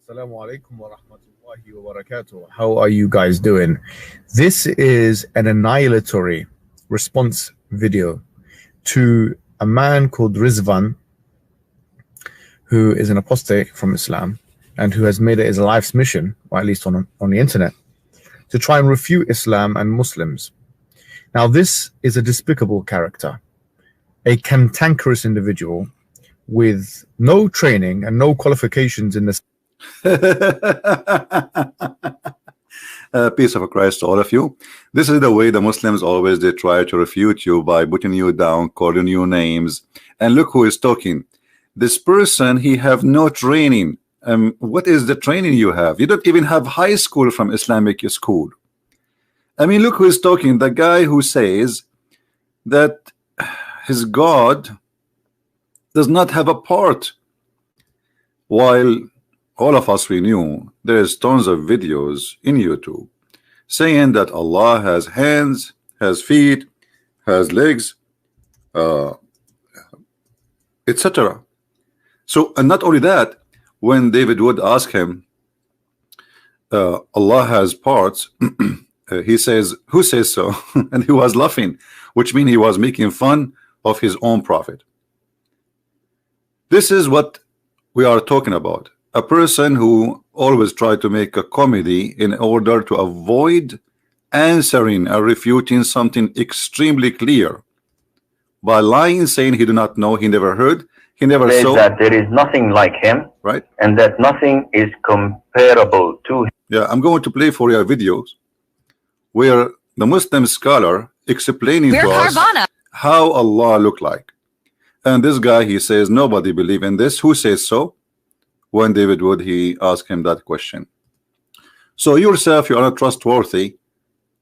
Assalamu alaikum wa rahmatullahi wa barakatuh. How are you guys doing? This is an annihilatory response video to a man called Rizvan, who is an apostate from Islam and who has made it his life's mission, or at least on the internet, to try and refute Islam and Muslims. Now, this is a despicable character, a cantankerous individual with no training and no qualifications in this. Peace of Christ to all of you. This is the way the Muslims always they try to refute you by putting you down, calling you names. And look who is talking. This person, he have no training. What is the training you have? You don't even have high school from Islamic school. I mean, look who is talking. The guy who says that his God does not have a part, while all of us, we knew there is tons of videos in YouTube saying that Allah has hands, has feet, has legs, etc. So, and not only that, when David would ask him, Allah has parts, he says, who says so? And he was laughing, which means he was making fun of his own prophet. This is what we are talking about. A person who always tried to make a comedy in order to avoid answering or refuting something extremely clear by lying, saying he do not know, he never heard, he never saw. That there is nothing like him, right? And that nothing is comparable to him. Yeah, I'm going to play for your videos where the Muslim scholar explaining to us how Allah look like. And this guy, he says nobody believe in this. Who says so? When David Wood, he asked him that question. So yourself, you are not trustworthy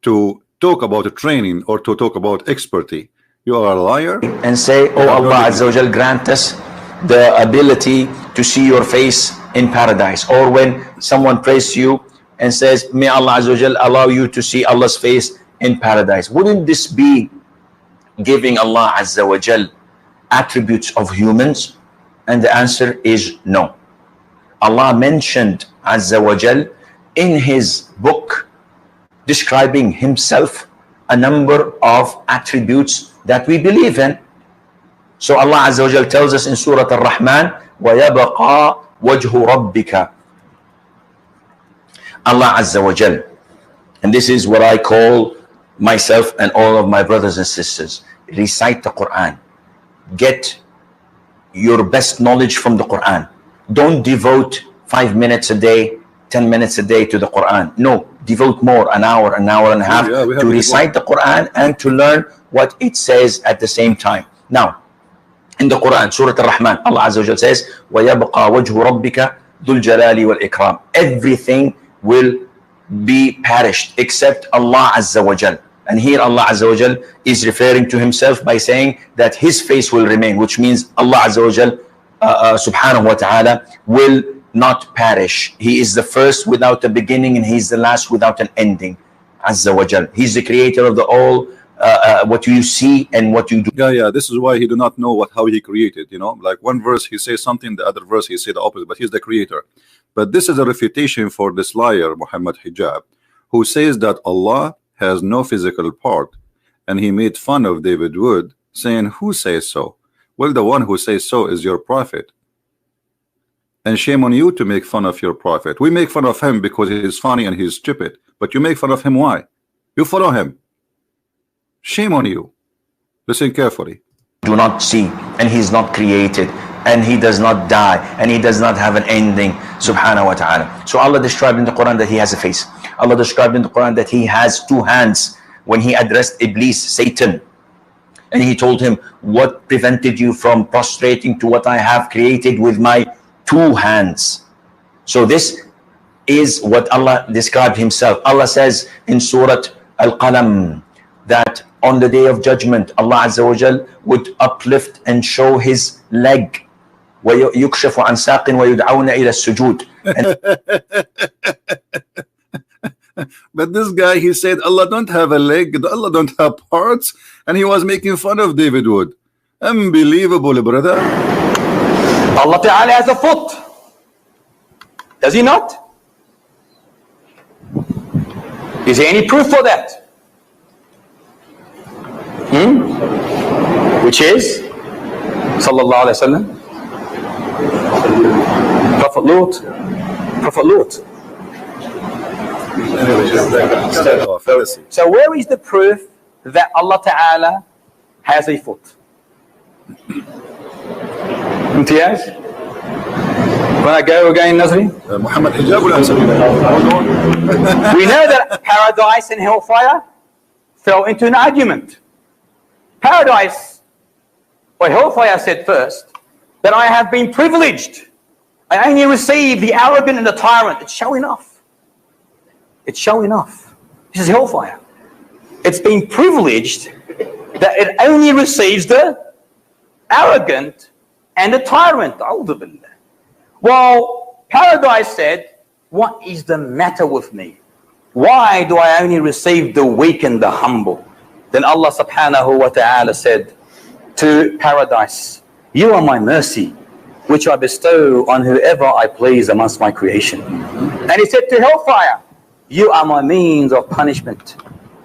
to talk about a training or to talk about expertise. You are a liar. And say, oh Allah Azza wa Jal, grant us the ability to see your face in paradise. Or when someone prays to you and says, may Allah Azza wa Jal allow you to see Allah's face in paradise. Wouldn't this be giving Allah Azza wa Jal attributes of humans? And the answer is no. Allah mentioned Azza wa Jal in his book describing himself a number of attributes that we believe in. So Allah Azza wa Jal tells us in Surah Ar-Rahman, وَيَبَقَى وَجْهُ رَبِّكَ. Allah Azza wa Jal, and this is what I call myself and all of my brothers and sisters, recite the Quran. Get your best knowledge from the Quran. Don't devote 5 minutes a day, 10 minutes a day to the Quran. No, devote more, an hour and a half to recite the Quran and to learn what it says at the same time. Now, in the Quran, Surah Ar-Rahman, Allah Azza wa Jal says, وَيَبْقَى وَجْهُ رَبِّكَ ذُو الْجَلَالِ وَالْإِكْرَامِ. Everything will be perished except Allah Azza wa Jal. And here Allah Azza wa Jal is referring to himself by saying that his face will remain, which means Allah Azza wa Jal subhanahu wa ta'ala will not perish. He is the first without a beginning and he's the last without an ending. Azza wa Jal. He's the creator of the all, what you see and what you do. Yeah, this is why he do not know how he created, you know, like one verse he says something, the other verse he say the opposite, but he's the creator. But this is a refutation for this liar Muhammad Hijab, who says that Allah has no physical part, and he made fun of David Wood, saying, who says so? Well, the one who says so is your prophet, and shame on you to make fun of your prophet. We make fun of him because he's funny and he's stupid, but you make fun of him. Why? You follow him. Shame on you. Listen carefully. Do not see, and he's not created, and he does not die, and he does not have an ending, subhanahu wa ta'ala. So Allah described in the Quran that he has a face. Allah described in the Quran that he has 2 hands when he addressed Iblis, Satan, and he told him, what prevented you from prostrating to what I have created with my 2 hands? So this is what Allah described himself. Allah says in Surah Al-Qalam that on the day of judgment, Allah Azza wa Jal would uplift and show his leg. وَيُكْشَفُ عَنْ سَاقٍ وَيُدْعَوْنَ إِلَى السُّجُودِ. But this guy, he said Allah don't have a leg, Allah don't have parts, and he was making fun of David Wood. Unbelievable, brother. Allah Ta'ala has a foot. Does he not? Is there any proof for that? Which is Sallallahu Alaihi Wasallam, Prophet Lot. So where is the proof that Allah Ta'ala has a foot? Imtiaz? When I go again, Nazri? Muhammad hijab will answer you. We know that paradise and hellfire fell into an argument. Paradise or hellfire said first that I have been privileged. I only receive the arrogant and the tyrant. It's showing off. It's showing off. This is hellfire. It's been privileged that it only receives the arrogant and the tyrant. Well, paradise said, what is the matter with me? Why do I only receive the weak and the humble? Then Allah subhanahu wa ta'ala said to paradise, you are my mercy, which I bestow on whoever I please amongst my creation. And he said to hellfire, you are my means of punishment,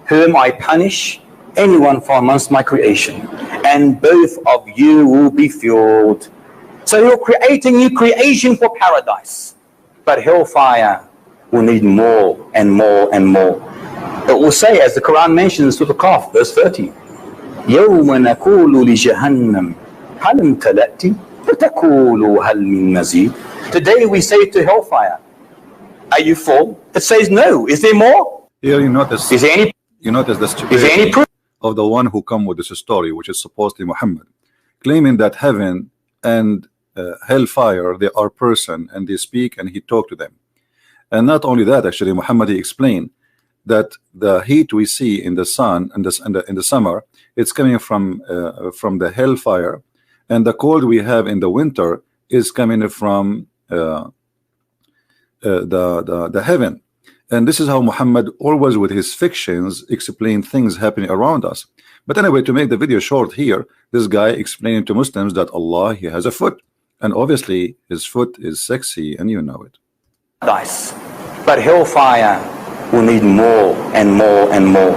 whom I punish anyone from amongst my creation, and both of you will be fueled. So you're creating new creation for paradise, but hellfire will need more and more and more. It will say, as the Quran mentions to the Qaf, verse 30, يَوْمَ نَقُولُ لِجَهَنَّمْ هَلْ امْتَلَأْتِ فَتَقُولُ هَلْ مِن مَزِيدٍ. Today we say to hellfire, are you full? It says no. Is there more? Here you notice, is there any, you notice the is there any stupidity proof of the one who come with this story, which is supposedly Muhammad, claiming that heaven and hellfire, they are person and they speak and he talked to them. And not only that, actually Muhammad, he explained that the heat we see in the sun and in the summer, it's coming from the hellfire, and the cold we have in the winter is coming from the heaven. And this is how Muhammad always with his fictions explain things happening around us. But anyway, to make the video short here, this guy explaining to Muslims that Allah, he has a foot, and obviously his foot is sexy, and you know it. Nice. But hellfire will need more and more and more.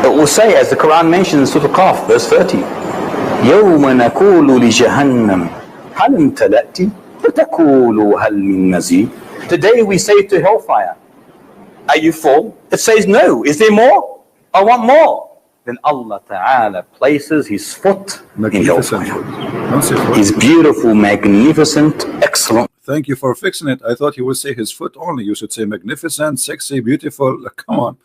It will say, as the Quran mentions to the Qaf, verse 30, يَوْمَ نَقُولُ لِجَهَنَّمْ هَلْ امْتَلَأْتِ فَتَقُولُ هَلْ مِن مَزِيدٍ. Today we say to hellfire, are you full? It says no. Is there more? I want more. Then Allah Ta'ala places his foot in hellfire. His beautiful, magnificent, excellent. Thank you for fixing it. I thought you would say his foot only. You should say magnificent, sexy, beautiful. Come on.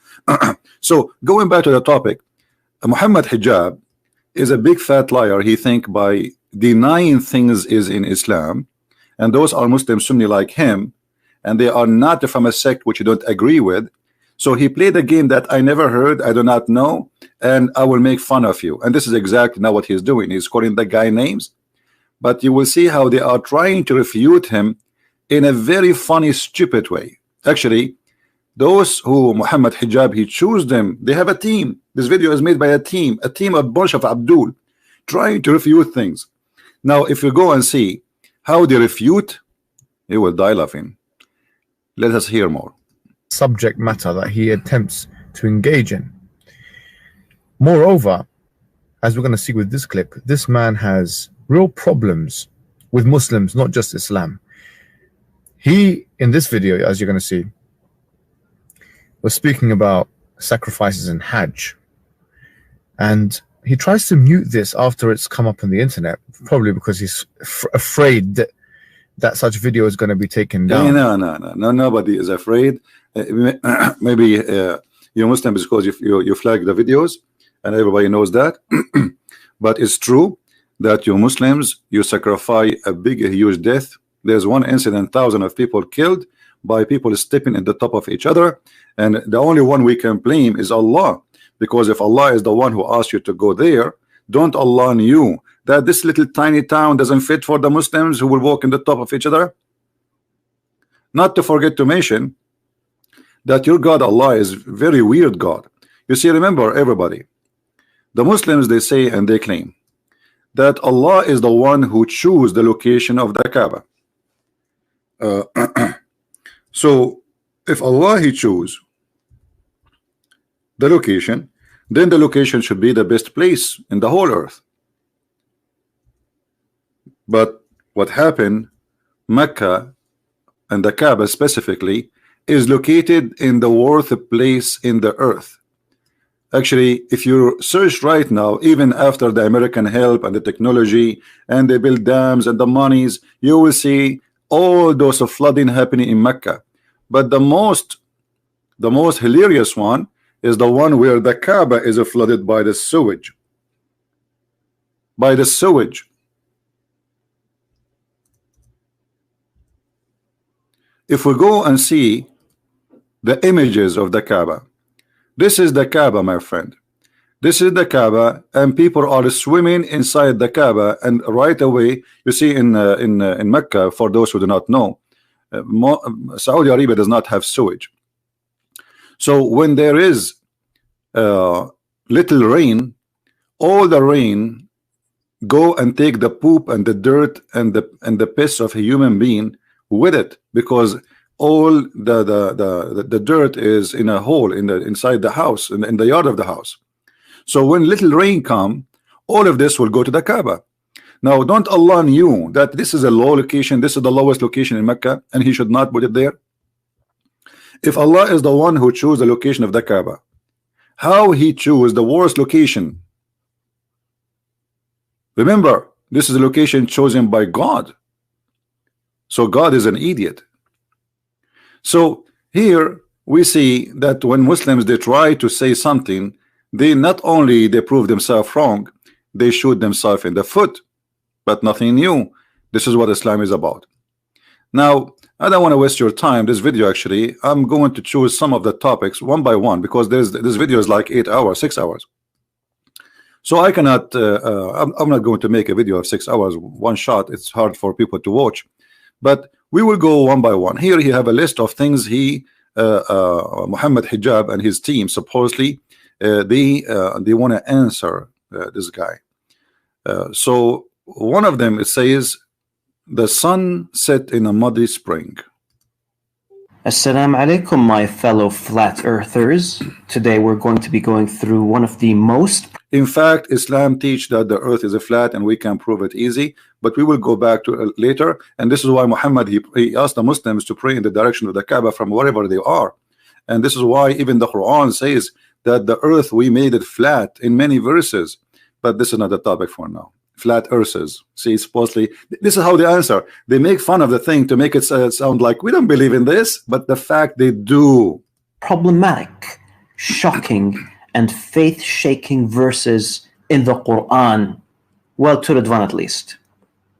So going back to the topic, Muhammad hijab is a big fat liar. He think by denying things is in Islam, and those are Muslim Sunni like him, and they are not from a sect which you don't agree with. So he played a game that I never heard, I do not know, and I will make fun of you. And this is exactly now what he's doing. He's calling the guy names, but you will see how they are trying to refute him in a very funny, stupid way. Actually, those who Muhammad hijab, he choose them. They have a team. This video is made by a team, a bunch of Abdul, trying to refute things. Now, if you go and see how they refute, you will die laughing. Let us hear more. Subject matter that he attempts to engage in. Moreover, as we're going to see with this clip, this man has real problems with Muslims, not just Islam. He, in this video, as you're going to see, was speaking about sacrifices in Hajj, and he tries to mute this after it's come up on the internet, probably because he's afraid that such video is going to be taken down. No, nobody is afraid. Maybe you're Muslim because you flag the videos and everybody knows that. But it's true that you Muslims, you sacrifice a huge death. There's one incident, thousands of people killed by people stepping at the top of each other, and the only one we can blame is Allah, because if Allah is the one who asked you to go there, don't Allah knew that this little tiny town doesn't fit for the Muslims who will walk in the top of each other? Not to forget to mention that your God Allah is very weird God. You see, remember everybody, the Muslims, they say and they claim that Allah is the one who choose the location of the Kaaba. So if Allah He choose the location, then the location should be the best place in the whole earth. But what happened, Mecca and the Kaaba specifically is located in the worst place in the earth. Actually, if you search right now, even after the American help and the technology and they build dams and the monies, you will see all those of flooding happening in Mecca. But the most hilarious one is the one where the Kaaba is flooded by the sewage. By the sewage. If we go and see the images of the Kaaba, this is the Kaaba, my friend. This is the Kaaba, and people are swimming inside the Kaaba. And right away, you see in Mecca, for those who do not know, Saudi Arabia does not have sewage. So when there is little rain, all the rain go and take the poop and the dirt and the piss of a human being with it, because all the dirt is in a hole inside the house, in the yard of the house. So when little rain come, all of this will go to the Kaaba. Now, don't Allah knew that this is a low location, this is the lowest location in Mecca, and He should not put it there? If Allah is the one who chose the location of the Kaaba, how He chose the worst location? Remember, this is a location chosen by God. So God is an idiot. So here we see that when Muslims they try to say something, they not only they prove themselves wrong, they shoot themselves in the foot. But nothing new. This is what Islam is about. Now, I don't want to waste your time. This video, actually, I'm going to choose some of the topics one by one, because this video is like 8 hours, 6 hours. So I cannot, I'm not going to make a video of 6 hours one shot. It's hard for people to watch. But we will go one by one. Here you have a list of things Muhammad Hijab and his team supposedly they want to answer this guy. So one of them, it says the sun set in a muddy spring. Assalamu alaikum, my fellow flat earthers. Today we're going to be going through one of the most... In fact, Islam teach that the earth is a flat and we can prove it easy, but we will go back to it later. And this is why Muhammad, he asked the Muslims to pray in the direction of the Kaaba from wherever they are. And this is why even the Quran says that the earth, we made it flat in many verses. But this is not the topic for now. Flat earthers. See, supposedly, this is how they answer. They make fun of the thing to make it sound like we don't believe in this, but the fact they do. Problematic, shocking, and faith-shaking verses in the Quran. Well, to Ridwan at least.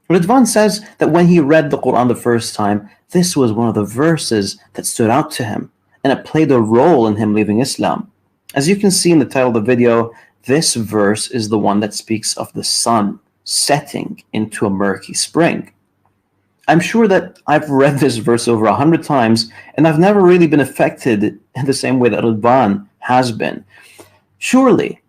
Ridwan says that when he read the Quran the first time, this was one of the verses that stood out to him, and it played a role in him leaving Islam. As you can see in the title of the video, this verse is the one that speaks of the sun setting into a murky spring. I'm sure that I've read this verse over 100 times, and I've never really been affected in the same way that Ridwan has been. Surely,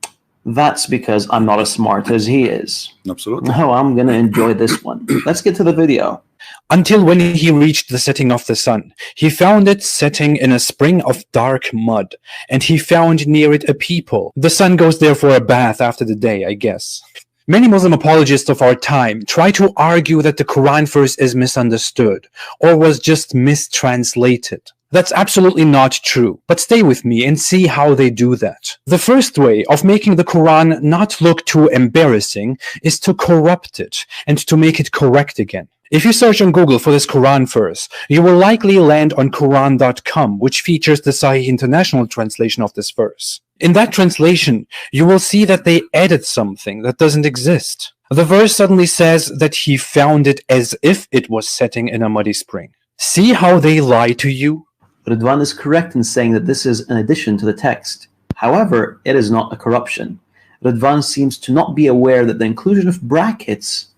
that's because I'm not as smart as he is. Absolutely. No, I'm going to enjoy this one. Let's get to the video. Until when he reached the setting of the sun, he found it setting in a spring of dark mud, and he found near it a people. The sun goes there for a bath after the day, I guess. Many Muslim apologists of our time try to argue that the Quran verse is misunderstood or was just mistranslated. That's absolutely not true, but stay with me and see how they do that. The first way of making the Quran not look too embarrassing is to corrupt it and to make it correct again. If you search on Google for this Quran verse, you will likely land on Quran.com, which features the Sahih International translation of this verse. In that translation, you will see that they added something that doesn't exist. The verse suddenly says that he found it as if it was setting in a muddy spring. See how they lie to you? Ridwan is correct in saying that this is an addition to the text. However, it is not a corruption. Ridwan seems to not be aware that the inclusion of brackets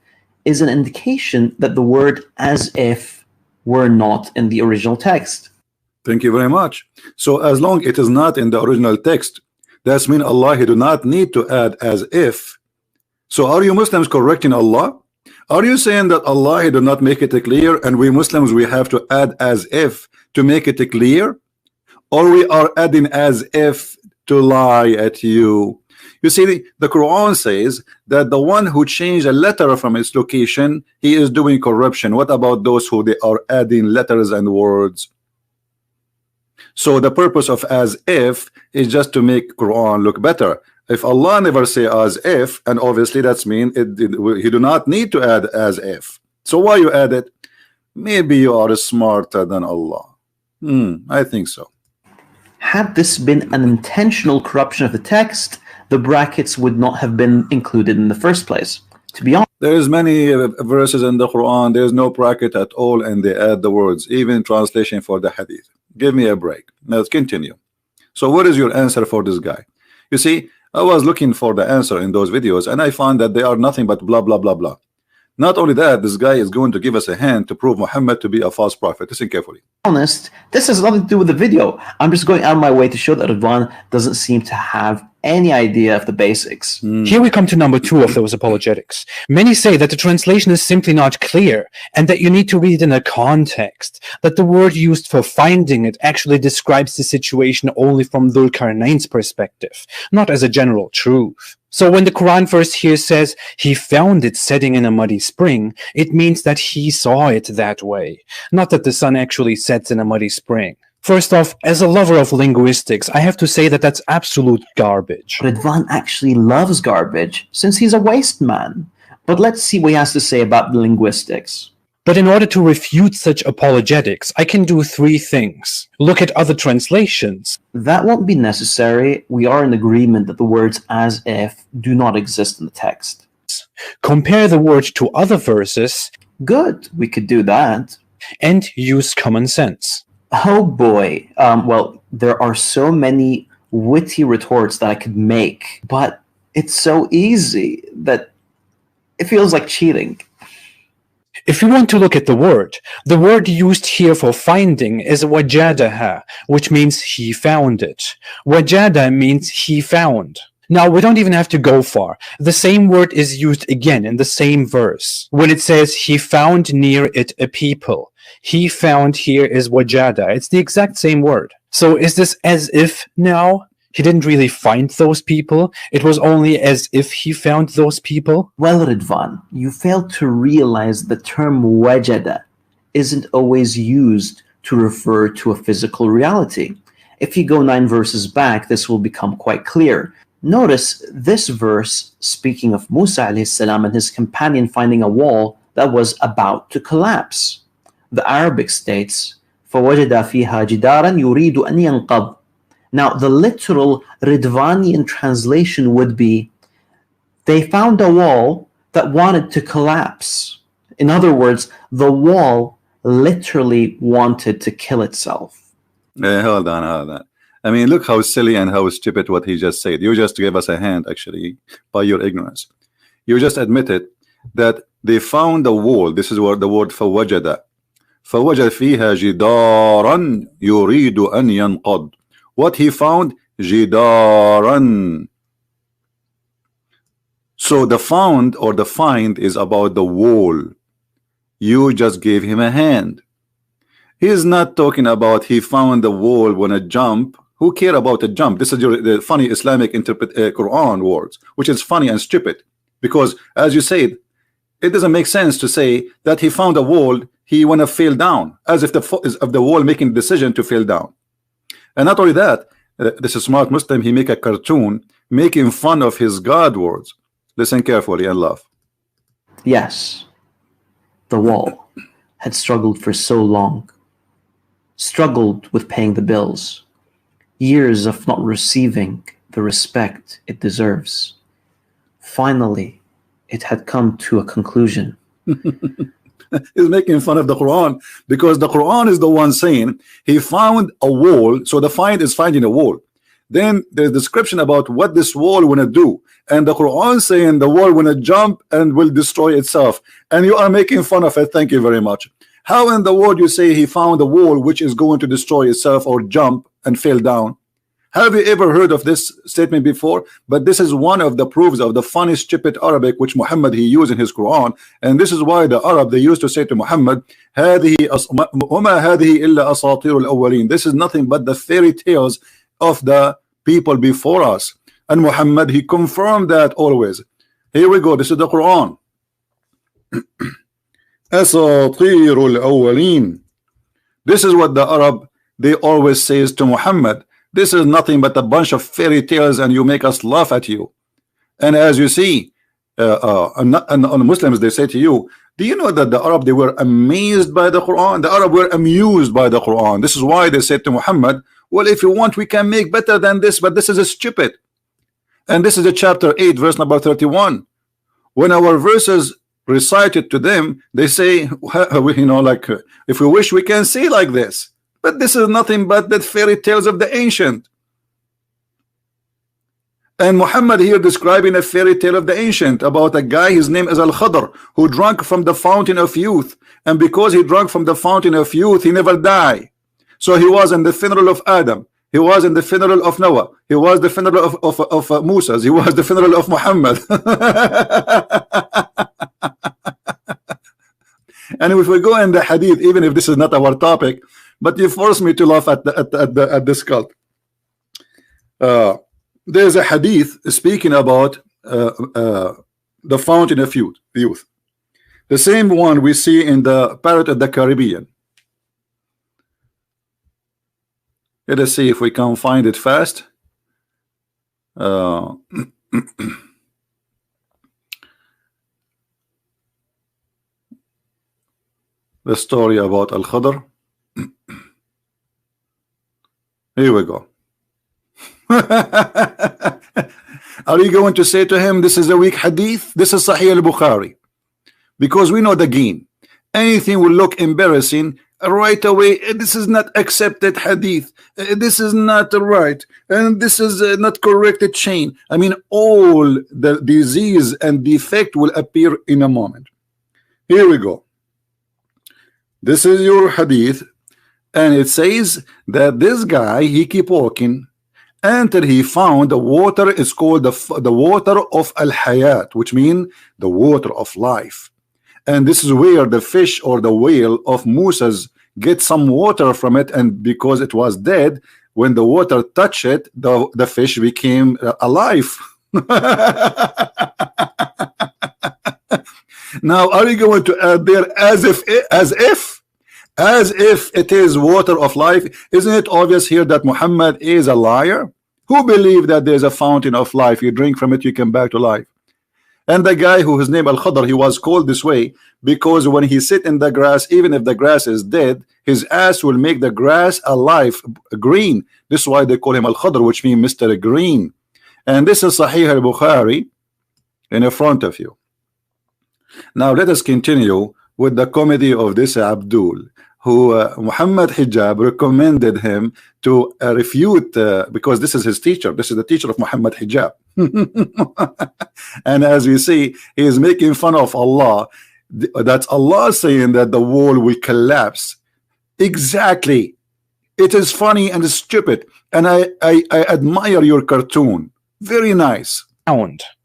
is an indication that the word as if were not in the original text. Thank you very much. So as long it is not in the original text, that means Allah, He do not need to add as if. So are you Muslims correcting Allah? Are you saying that Allah, He do not make it clear, and we Muslims, we have to add as if to make it clear, or we are adding as if to lie at you? You see, the Quran says that the one who changed a letter from its location, he is doing corruption. What about those who they are adding letters and words? So the purpose of as if is just to make Quran look better. If Allah never say as if, and obviously that's mean he do not need to add as if. So why you add it? Maybe you are smarter than Allah. I think so. Had this been an intentional corruption of the text, the brackets would not have been included in the first place. To be honest, there's many verses in the Quran, there's no bracket at all, and they add the words, even translation for the hadith. Give me a break. Now let's continue. So what is your answer for this guy? You see, I was looking for the answer in those videos, and I found that they are nothing but blah blah blah blah. Not only that, this guy is going to give us a hand to prove Muhammad to be a false prophet. Listen carefully. Honest, this has nothing to do with the video. I'm just going out of my way to show that Ridwan doesn't seem to have any idea of the basics. Here we come to number 2 of those apologetics. Many say that the translation is simply not clear, and that you need to read it in a context, that the word used for finding it actually describes the situation only from Dhul Qarnayn's perspective, not as a general truth. So when the Quran verse here says he found it setting in a muddy spring, it means that he saw it that way, not that the sun actually sets in a muddy spring. First off, as a lover of linguistics, I have to say that that's absolute garbage. Ridwan actually loves garbage, since he's a waste man. But let's see what he has to say about the linguistics. But in order to refute such apologetics, I can do 3 things. Look at other translations. That won't be necessary. We are in agreement that the words as if do not exist in the text. Compare the word to other verses. Good, we could do that. And use common sense. Oh boy. Well, there are so many witty retorts that I could make, but it's so easy that it feels like cheating. If you want to look at the word used here for finding is wajadaha, which means he found it. Wajada means he found. Now, we don't even have to go far. The same word is used again in the same verse. When it says he found near it a people. He found here is wajada. It's the exact same word. So is this as if now? He didn't really find those people. It was only as if he found those people. Well, Ridwan, you failed to realize the term wajada isn't always used to refer to a physical reality. If you go 9 verses back, this will become quite clear. Notice this verse speaking of Musa alayhi salam and his companion finding a wall that was about to collapse. The Arabic states, فَوَجَدَ فِيهَا جِدَارًا يُرِيدُ أَنْ يَنْقَضْ. Now, the literal Ridvanian translation would be, they found a wall that wanted to collapse. In other words, the wall literally wanted to kill itself. Hold on. I mean, look how silly and how stupid what he just said. You just gave us a hand, actually, by your ignorance. You just admitted that they found a wall. This is what the word فَوَجَدَ. فَوَجَدَ فِيهَا جِدَارًا يُرِيدُ أَنْ يَنْقَضْ. What he found, jidaran. So the found or the find is about the wall. You just gave him a hand. He is not talking about he found the wall when a jump. Who care about a jump? This is the funny Islamic Quran words, which is funny and stupid. Because as you said, it doesn't make sense to say that he found a wall, he wanna fall down, as if the wall making the decision to fall down. And not only that, this is smart Muslim, he make a cartoon making fun of his God words. Listen carefully and laugh. Yes, the wall had struggled for so long, struggled with paying the bills, years of not receiving the respect it deserves. Finally, it had come to a conclusion. He's making fun of the Quran because the Quran is the one saying he found a wall. So the find is finding a wall. Then there's description about what this wall wanna do, and the Quran saying the wall wanna jump and will destroy itself, and you are making fun of it. Thank you very much. How in the world you say he found a wall which is going to destroy itself or jump and fall down? Have you ever heard of this statement before? But this is one of the proofs of the funny, stupid Arabic which Muhammad he used in his Quran, and this is why the Arab they used to say to Muhammad, وَمَا هَذِهِ إِلَّا أَسَاطِيرُ الْأَوَّلِينَ. This is nothing but the fairy tales of the people before us. And Muhammad he confirmed that always. Here we go. This is the Quran. أَسَاطِيرُ الْأَوَّلِينَ. This is what the Arab they always says to Muhammad. This is nothing but a bunch of fairy tales, and you make us laugh at you. And as you see, on Muslims they say to you, do you know that the Arab they were amazed by the Quran? The Arab were amused by the Quran. This is why they said to Muhammad, well, if you want we can make better than this, but this is a stupid. And this is a chapter 8 verse number 31. When our verses recited to them, they say, you know, like if we wish we can see like this. But this is nothing but the fairy tales of the ancient. And Muhammad here describing a fairy tale of the ancient about a guy, his name is Al-Khadr, who drank from the fountain of youth. And because he drank from the fountain of youth, he never died. So he was in the funeral of Adam. He was in the funeral of Noah. He was the funeral of Musa. He was the funeral of Muhammad. And if we go in the hadith, even if this is not our topic, but you force me to laugh at this cult. There's a hadith speaking about the fountain of youth. The same one we see in the Pirate of the Caribbean. Let us see if we can find it fast. The story about Al-Khadr. Here we go. Are you going to say to him this is a weak hadith? This is Sahih al-Bukhari. Because we know the game. Anything will look embarrassing right away. This is not accepted hadith. This is not right. And this is not corrected chain. I mean, all the disease and defect will appear in a moment. Here we go. This is your hadith. And it says that this guy, he keep walking until he found the water. Is called the water of Al-Hayat, which means the water of life. And this is where the fish or the whale of Musa's get some water from it, and because it was dead, when the water touched it, the fish became alive. Now, are you going to add there as if it is water of life? Isn't it obvious here that Muhammad is a liar? Who believe that there's a fountain of life, you drink from it, you come back to life? And the guy who his name Al-Khadr, he was called this way because when he sit in the grass, even if the grass is dead, his ass will make the grass alive, green. This is why they call him Al-Khadr, which means Mr. Green. And this is Sahih al-Bukhari in front of you. Now let us continue with the comedy of this Abdul, who Muhammad Hijab recommended him to refute, because this is his teacher. This is the teacher of Muhammad Hijab. And as we see, he is making fun of Allah. That's Allah saying that the wall will collapse. Exactly. It is funny and stupid. And I admire your cartoon. Very nice.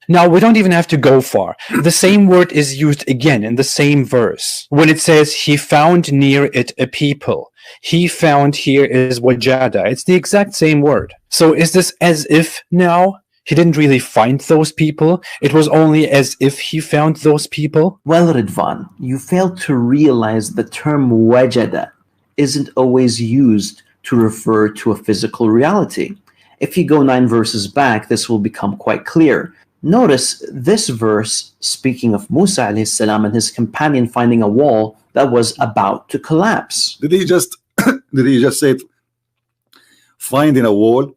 Now, we don't even have to go far. The same word is used again in the same verse. When it says, he found near it a people. He found here is wajada. It's the exact same word. So is this as if now he didn't really find those people? It was only as if he found those people? Well, Ridvan, you fail to realize the term wajada isn't always used to refer to a physical reality. If you go 9 verses back, this will become quite clear. Notice this verse speaking of Musa alayhi salam and his companion finding a wall that was about to collapse. Did he just say finding a wall?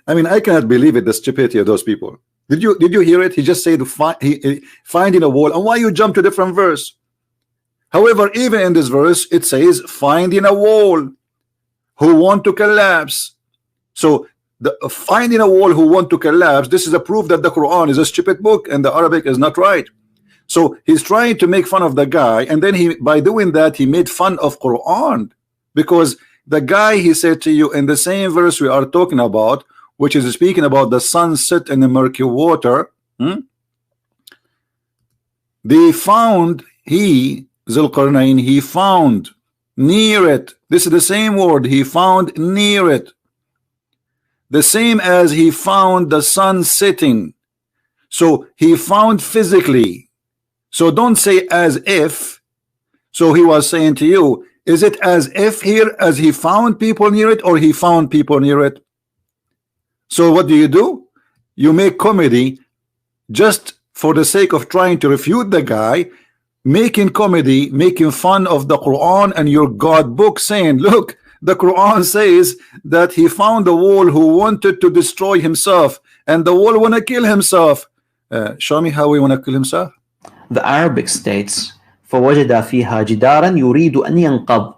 I mean, I cannot believe it, the stupidity of those people. Did you hear it? He just said finding a wall. And why you jump to different verse? However, even in this verse, it says finding a wall who want to collapse. So the finding a wall who want to collapse, this is a proof that the Quran is a stupid book and the Arabic is not right. So he's trying to make fun of the guy, and then by doing that he made fun of Quran, because the guy, he said to you in the same verse we are talking about, which is speaking about the sunset in the murky water, they found, Zulqarnain, he found near it. This is the same word, he found near it, the same as he found the sun setting. So he found physically. So don't say as if. So he was saying to you, is it as if here as he found people near it, or he found people near it? So what do? You make comedy just for the sake of trying to refute the guy, making comedy, making fun of the Quran and your God book, saying, look, the Quran says that he found the wall who wanted to destroy himself, and the wall want to kill himself. Show me how he want to kill himself. The Arabic states, فَوَجَدَ فِيهَا جِدَارًا يُرِيدُ أَنْ يَنْقَضْ.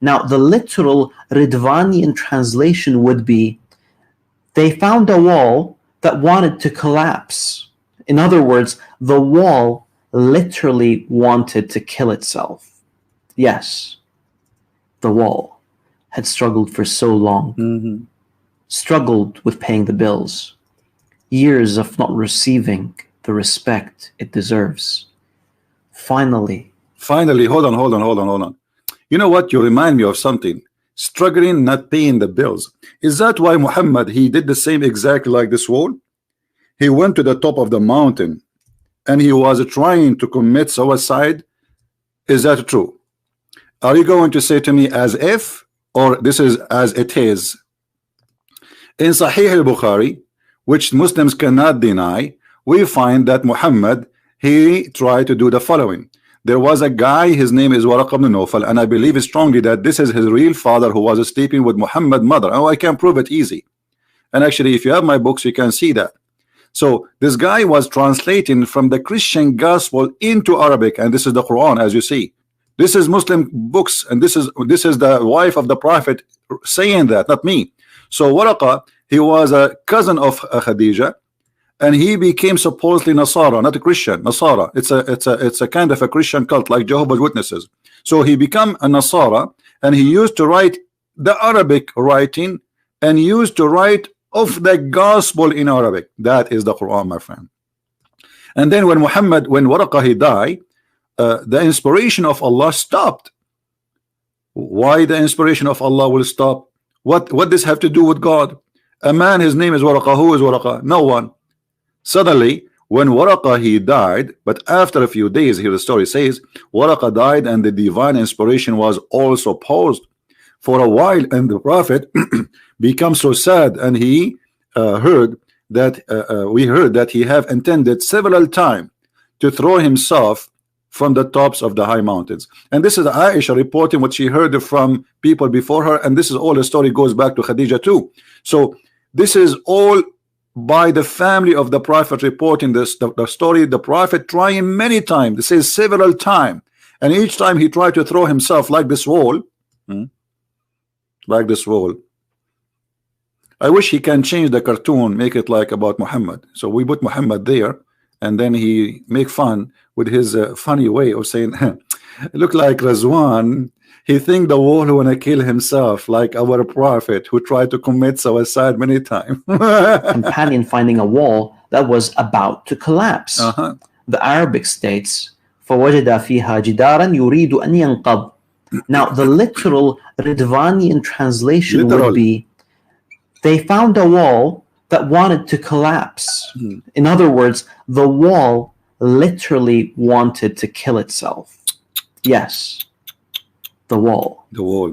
Now, the literal Ridvanian translation would be, they found a wall that wanted to collapse. In other words, the wall literally wanted to kill itself. Yes, the wall had struggled for so long, struggled with paying the bills, years of not receiving the respect it deserves. Finally, hold on. You know what? You remind me of something. Struggling, not paying the bills. Is that why Muhammad, he did the same exactly like this wall? He went to the top of the mountain and he was trying to commit suicide. Is that true? Are you going to say to me as if, or this is as it is? In Sahih al-Bukhari, which Muslims cannot deny, we find that Muhammad, he tried to do the following. There was a guy, his name is Waraq ibn Nawfal, and I believe strongly that this is his real father who was sleeping with Muhammad's mother. Oh, I can prove it easy. And actually, if you have my books, you can see that. So this guy was translating from the Christian gospel into Arabic, and this is the Quran, as you see. This is Muslim books, and this is the wife of the Prophet saying that, not me. So Waraqa, he was a cousin of Khadija, and he became supposedly Nasara, not a Christian. Nasara, it's a kind of a Christian cult like Jehovah's Witnesses. So he became a Nasara, and he used to write the Arabic writing and used to write of the gospel in Arabic. That is the Quran, my friend. And then when Waraqa he died, the inspiration of Allah stopped. Why the inspiration of Allah will stop? What does have to do with God? A man, his name is Waraqa. Who is Waraqa? No one. Suddenly, when Waraqa he died, but after a few days, here the story says, Waraqa died and the divine inspiration was also paused for a while, and the Prophet became so sad, and he heard that he have intended several times to throw himself from the tops of the high mountains. And this is Aisha reporting what she heard from people before her, and this is all the story goes back to Khadija too. So this is all by the family of the Prophet reporting this, the story. The Prophet trying many times, this says several times, and each time he tried to throw himself like this wall, like this wall. I wish he can change the cartoon, make it like about Muhammad. So we put Muhammad there, and then he make fun with his funny way of saying, look like Razwan. He think the wall wanna kill himself like our Prophet who tried to commit suicide many times. Companion finding a wall that was about to collapse. The Arabic states, فَوَجَدَ فِيهَا جِدَارًا يُرِيدُ أَنْ يَنْقَضْ. Now the literal Ridvanian translation would be, they found a wall that wanted to collapse. In other words, the wall literally wanted to kill itself. Yes, the wall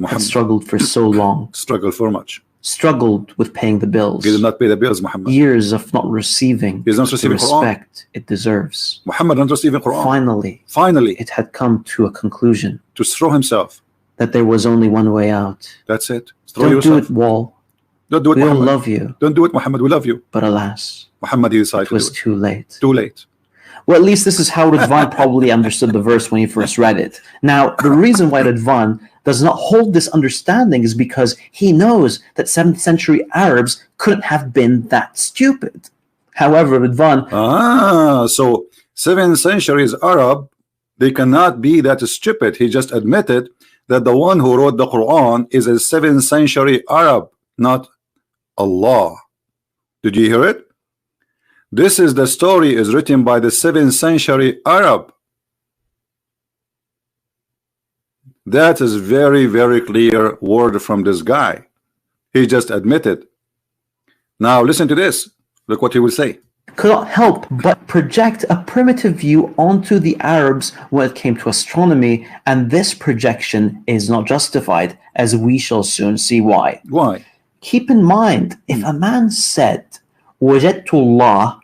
had struggled for so long. Struggled for much. Struggled with paying the bills. He did not pay the bills, Muhammad. Years of not receiving the respect it deserves. Muhammad not receiving Quran. Finally, it had come to a conclusion. To throw himself. That there was only one way out. That's it. Don't do it, wall. Don't do it, we Muhammad. don't love you. Don't do it, Muhammad. We love you. But alas, Muhammad, he decided it was too late. Too late. Well, at least this is how Ridvan probably understood the verse when he first read it. Now, the reason why Ridvan does not hold this understanding is because he knows that 7th century Arabs couldn't have been that stupid. However, Ridvan... so 7th centuries Arab, they cannot be that stupid. He just admitted that the one who wrote the Quran is a 7th century Arab, not Allah. Did you hear it? This is the story is written by the 7th century Arab. That is very, very clear word from this guy. He just admitted. Now listen to this. Look what he will say. Could not help but project a primitive view onto the Arabs when it came to astronomy, and this projection is not justified, as we shall soon see why. Why? Keep in mind, if a man said, وَجَدْتُ اللَّهِ,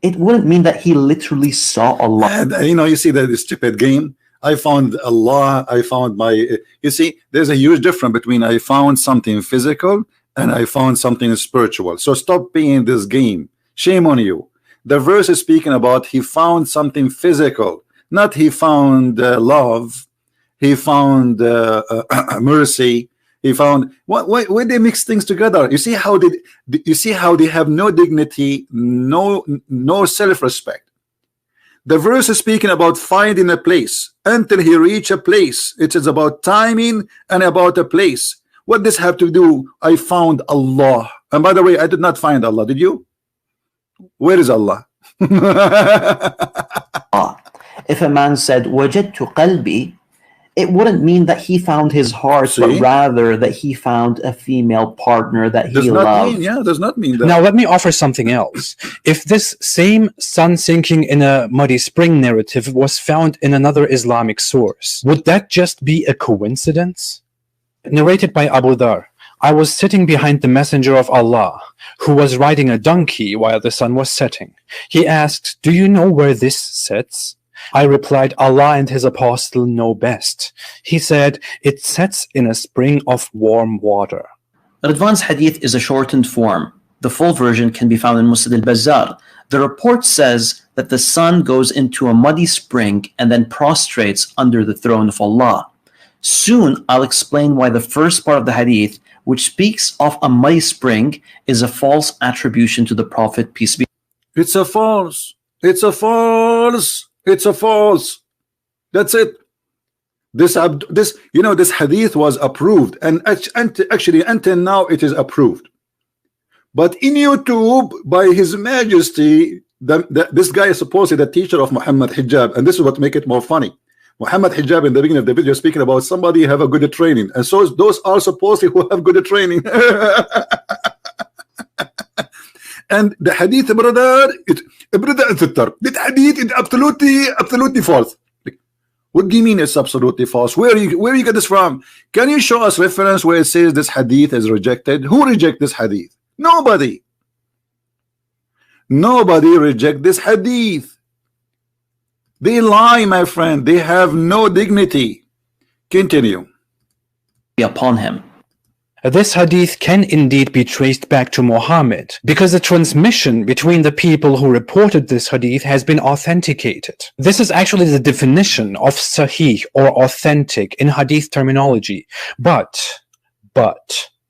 it wouldn't mean that he literally saw Allah. And, you know, you see that stupid game. I found Allah, I found my, you see, there's a huge difference between I found something physical and I found something spiritual. So stop playing this game. Shame on you. The verse is speaking about he found something physical, not he found love, he found mercy, he found, why they mix things together? You see how they have no dignity, no self-respect. The verse is speaking about finding a place until he reach a place. It is about timing and about a place. What does have to do? I found Allah. And by the way, I did not find Allah. Did you? Where is Allah? If a man said وَجَدْتُ قَلْبِي, it wouldn't mean that he found his heart, but rather that he found a female partner that he loved. Does not mean that. Now let me offer something else. If this same sun sinking in a muddy spring narrative was found in another Islamic source, would that just be a coincidence? Narrated by Abu Dhar, I was sitting behind the Messenger of Allah, who was riding a donkey while the sun was setting. He asked, "Do you know where this sets?" I replied, "Allah and his apostle know best." He said, "It sets in a spring of warm water." Radwan's hadith is a shortened form. The full version can be found in Musnad al-Bazzar. The report says that the sun goes into a muddy spring and then prostrates under the throne of Allah. Soon I'll explain why the first part of the hadith, which speaks of a muddy spring, is a false attribution to the Prophet, peace be. It's a false. It's a false. It's a false. That's it. This hadith was approved, and actually until now it is approved. But in YouTube, by His Majesty, this guy is supposedly the teacher of Muhammad hijab, and this is what makes it more funny. Muhammad hijab in the beginning of the video speaking about somebody have a good training, and so those are supposedly who have good training. And the hadith, brother, that hadith is absolutely false. What do you mean it's absolutely false? Where you get this from? Can you show us reference where it says this hadith is rejected? Who reject this hadith? Nobody. Nobody reject this hadith. They lie, my friend. They have no dignity. Continue. Upon him. This hadith can indeed be traced back to Muhammad, because the transmission between the people who reported this hadith has been authenticated. This is actually the definition of sahih or authentic in hadith terminology. But,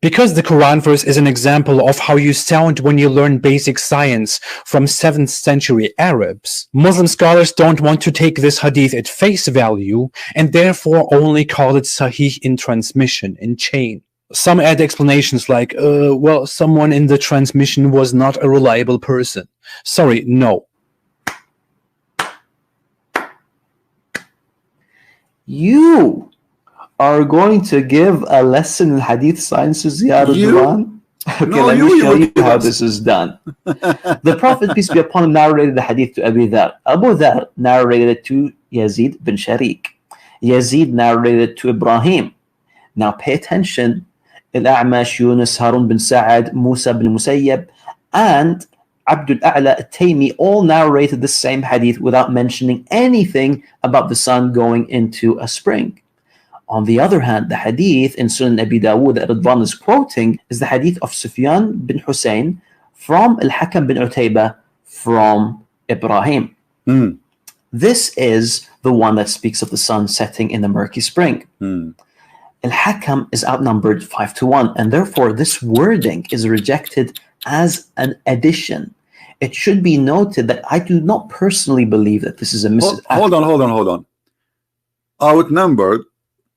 because the Quran verse is an example of how you sound when you learn basic science from 7th century Arabs, Muslim scholars don't want to take this hadith at face value and therefore only call it sahih in transmission, in chain. Some add explanations like, well, someone in the transmission was not a reliable person. Sorry, no. You are going to give a lesson in hadith sciences, Ya Radwan? Okay, let me show you how this is done. The Prophet, peace be upon him, narrated the hadith to Abu Dhar. Abu Dhar narrated it to Yazid bin Sharik. Yazid narrated it to Ibrahim. Now pay attention. Al-A'mash, Yunus, Harun bin Sa'ad, Musa bin Musayyab, and Abdul A'la al-Taymi all narrated the same hadith without mentioning anything about the sun going into a spring. On the other hand, the hadith in Sunan Abi Dawud that Radwan is quoting is the hadith of Sufyan bin Hussein from Al-Hakam bin Utaybah from Ibrahim. This is the one that speaks of the sun setting in the murky spring. Al-Hakam is outnumbered 5-1, and therefore this wording is rejected as an addition. It should be noted that I do not personally believe that this is a hold on. Outnumbered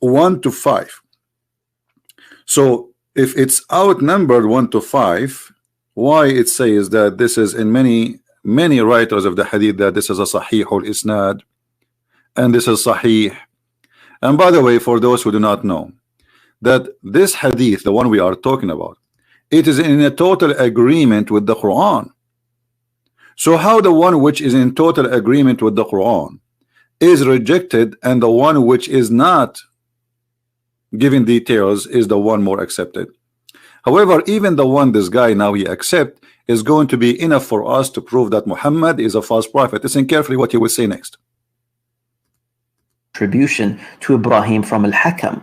1-5. So if it's outnumbered 1-5, why it says that this is in many writers of the hadith that this is a sahih al-isnad and this is sahih. And by the way, for those who do not know, that this hadith, the one we are talking about, it is in a total agreement with the Quran. So how the one which is in total agreement with the Quran is rejected and the one which is not giving details is the one more accepted? However, even the one this guy now he accept is going to be enough for us to prove that Muhammad is a false prophet. Listen carefully what he will say next. Attribution to Ibrahim from Al-Hakam.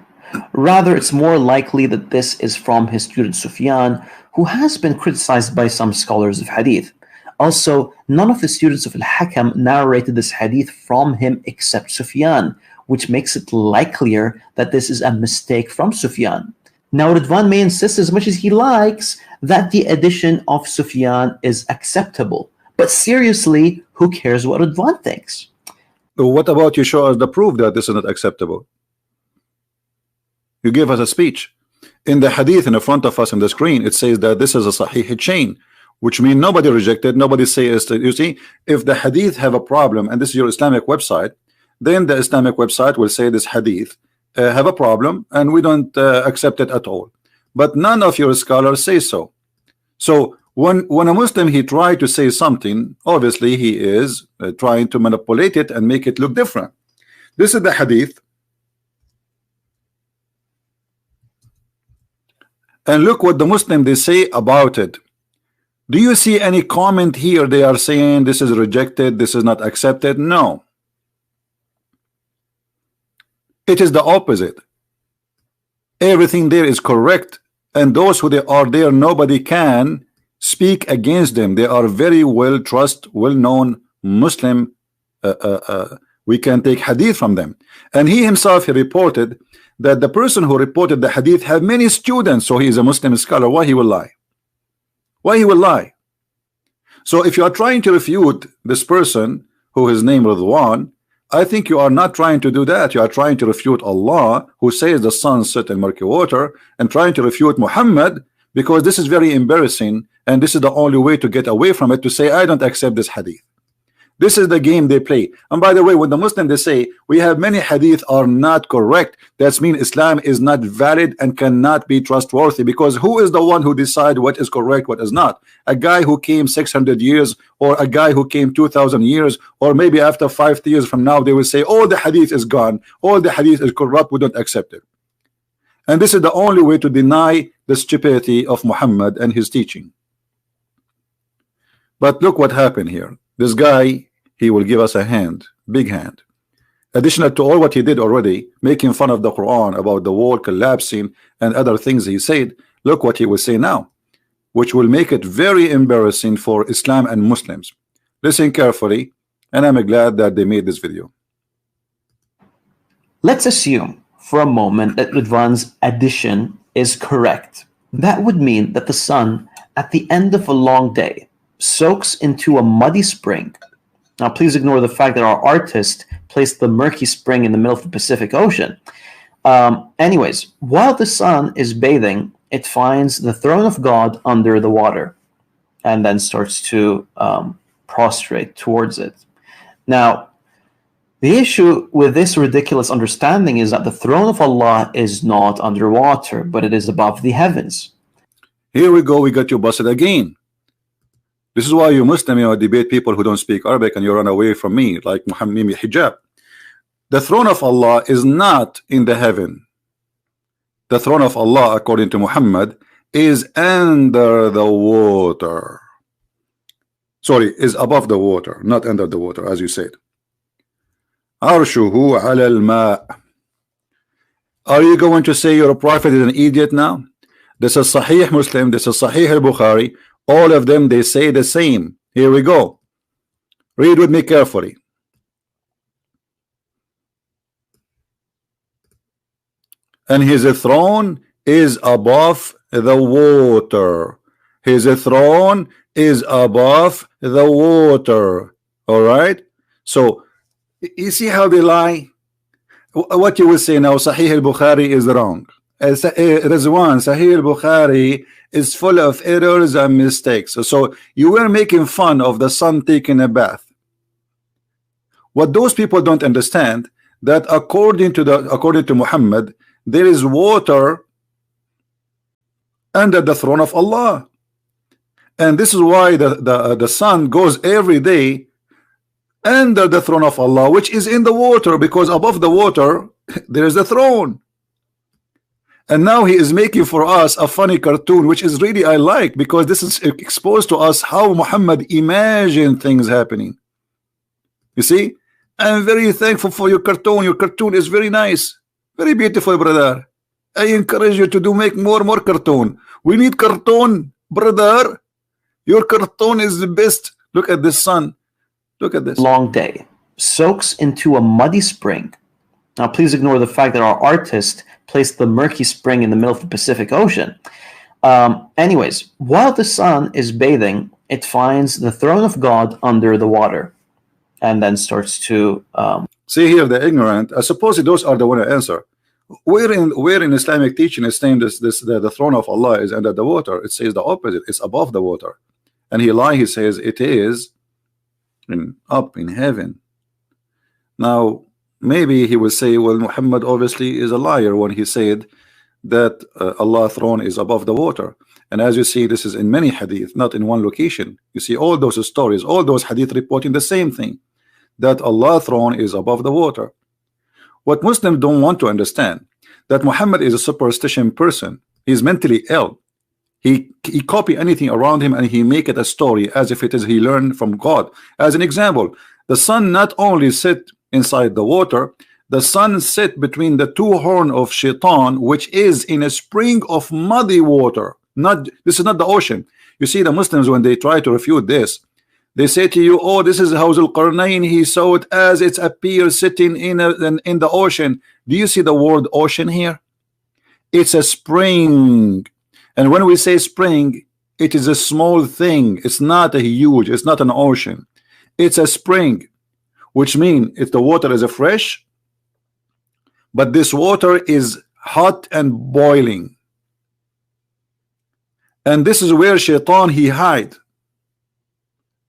Rather, it's more likely that this is from his student Sufyan, who has been criticized by some scholars of hadith. Also, none of the students of Al-Hakam narrated this hadith from him except Sufyan, which makes it likelier that this is a mistake from Sufyan. Now, Ridwan may insist as much as he likes that the addition of Sufyan is acceptable. But seriously, who cares what Ridwan thinks? What about you show us the proof that this is not acceptable? You gave us a speech. In the hadith in the front of us on the screen, it says that this is a sahih chain, which means nobody rejected, nobody says. You see, if the hadith have a problem, and this is your Islamic website, then the Islamic website will say this hadith have a problem, and we don't accept it at all. But none of your scholars say so. So when a Muslim he try to say something, obviously he is trying to manipulate it and make it look different. This is the hadith. And look what the Muslim they say about it. Do you see any comment here? They are saying this is rejected, this is not accepted. No, it is the opposite. Everything there is correct, and those who they are there, nobody can speak against them. They are very well trusted, well-known Muslim. We can take hadith from them. And he himself he reported that the person who reported the hadith had many students, so he is a Muslim scholar. Why he will lie? Why he will lie? So if you are trying to refute this person who is named Ridwan, I think you are not trying to do that. You are trying to refute Allah, who says the sun set in murky water, and trying to refute Muhammad, because this is very embarrassing, and this is the only way to get away from it, to say I don't accept this hadith. This is the game they play. And by the way, when the Muslim they say we have many hadith are not correct, that means Islam is not valid and cannot be trustworthy, because who is the one who decide what is correct, what is not? A guy who came 600 years, or a guy who came 2,000 years, or maybe after 5 years from now they will say all the hadith is gone, all the hadith is corrupt, we don't accept it. And this is the only way to deny the stupidity of Muhammad and his teaching. But look what happened here. This guy, he will give us a hand, big hand. Additional to all what he did already, making fun of the Quran about the wall collapsing and other things he said, look what he will say now, which will make it very embarrassing for Islam and Muslims. Listen carefully, and I'm glad that they made this video. Let's assume for a moment that Ridwan's addition is correct. That would mean that the sun, at the end of a long day, soaks into a muddy spring. Now, please ignore the fact that our artist placed the murky spring in the middle of the Pacific Ocean. Anyways, while the sun is bathing, it finds the throne of God under the water and then starts to prostrate towards it. Now, the issue with this ridiculous understanding is that the throne of Allah is not underwater, but it is above the heavens. Here we go, we got you busted again. This is why you Muslim, debate people who don't speak Arabic and you run away from me, like muhamad hijab. The throne of Allah is not in the heaven. The throne of Allah, according to Muhammad, is under the water. Sorry, is above the water, not under the water, as you said. Arshuhu ala al-ma'. Are you going to say your prophet is an idiot now? This is Sahih Muslim, this is Sahih al-Bukhari. All of them, they say the same. Here we go. Read with me carefully. And his throne is above the water. His throne is above the water. All right? So, you see how they lie? What you will say now, Sahih al-Bukhari is wrong. Rizwan, Sahih Bukhari is full of errors and mistakes. So you were making fun of the sun taking a bath. What those people don't understand, that according to Muhammad, there is water under the throne of Allah, and this is why the sun goes every day under the throne of Allah, which is in the water, because above the water there is a throne. And now he is making for us a funny cartoon, which is really I like, because this is exposed to us how Muhammad imagined things happening. You see, I'm very thankful for your cartoon. Your cartoon is very nice, very beautiful, brother. I encourage you to make more cartoon. We need cartoon, brother. Your cartoon is the best. Look at this sun. Look at this. Long day soaks into a muddy spring. Now, please ignore the fact that our artist placed the murky spring in the middle of the Pacific Ocean. Anyways, while the sun is bathing, it finds the throne of God under the water, and then starts to see here the ignorant. I suppose those are the one to answer. Where in Islamic teaching is saying the throne of Allah is under the water? It says the opposite. It's above the water, and he says it is up in heaven. Now maybe he will say, well, Muhammad obviously is a liar when he said that Allah's throne is above the water. And as you see, this is in many hadith, not in one location. You see all those stories, all those hadith reporting the same thing, that Allah's throne is above the water. What Muslims don't want to understand, that Muhammad is a superstition person. He's mentally ill. He copy anything around him and he make it a story as if it is he learned from God. As an example, the sun not only sit inside the water, the sun sit between the two horns of shaitan, which is in a spring of muddy water. This is not the ocean. You see, the Muslims, when they try to refute this, they say to you, oh, this is how Zulqarnain, he saw it as it appears sitting in the ocean. Do you see the word ocean here? It's a spring. And when we say spring, it is a small thing. It's not a huge, it's not an ocean. It's a spring, which means if the water is fresh, but this water is hot and boiling. And this is where shaitan he hide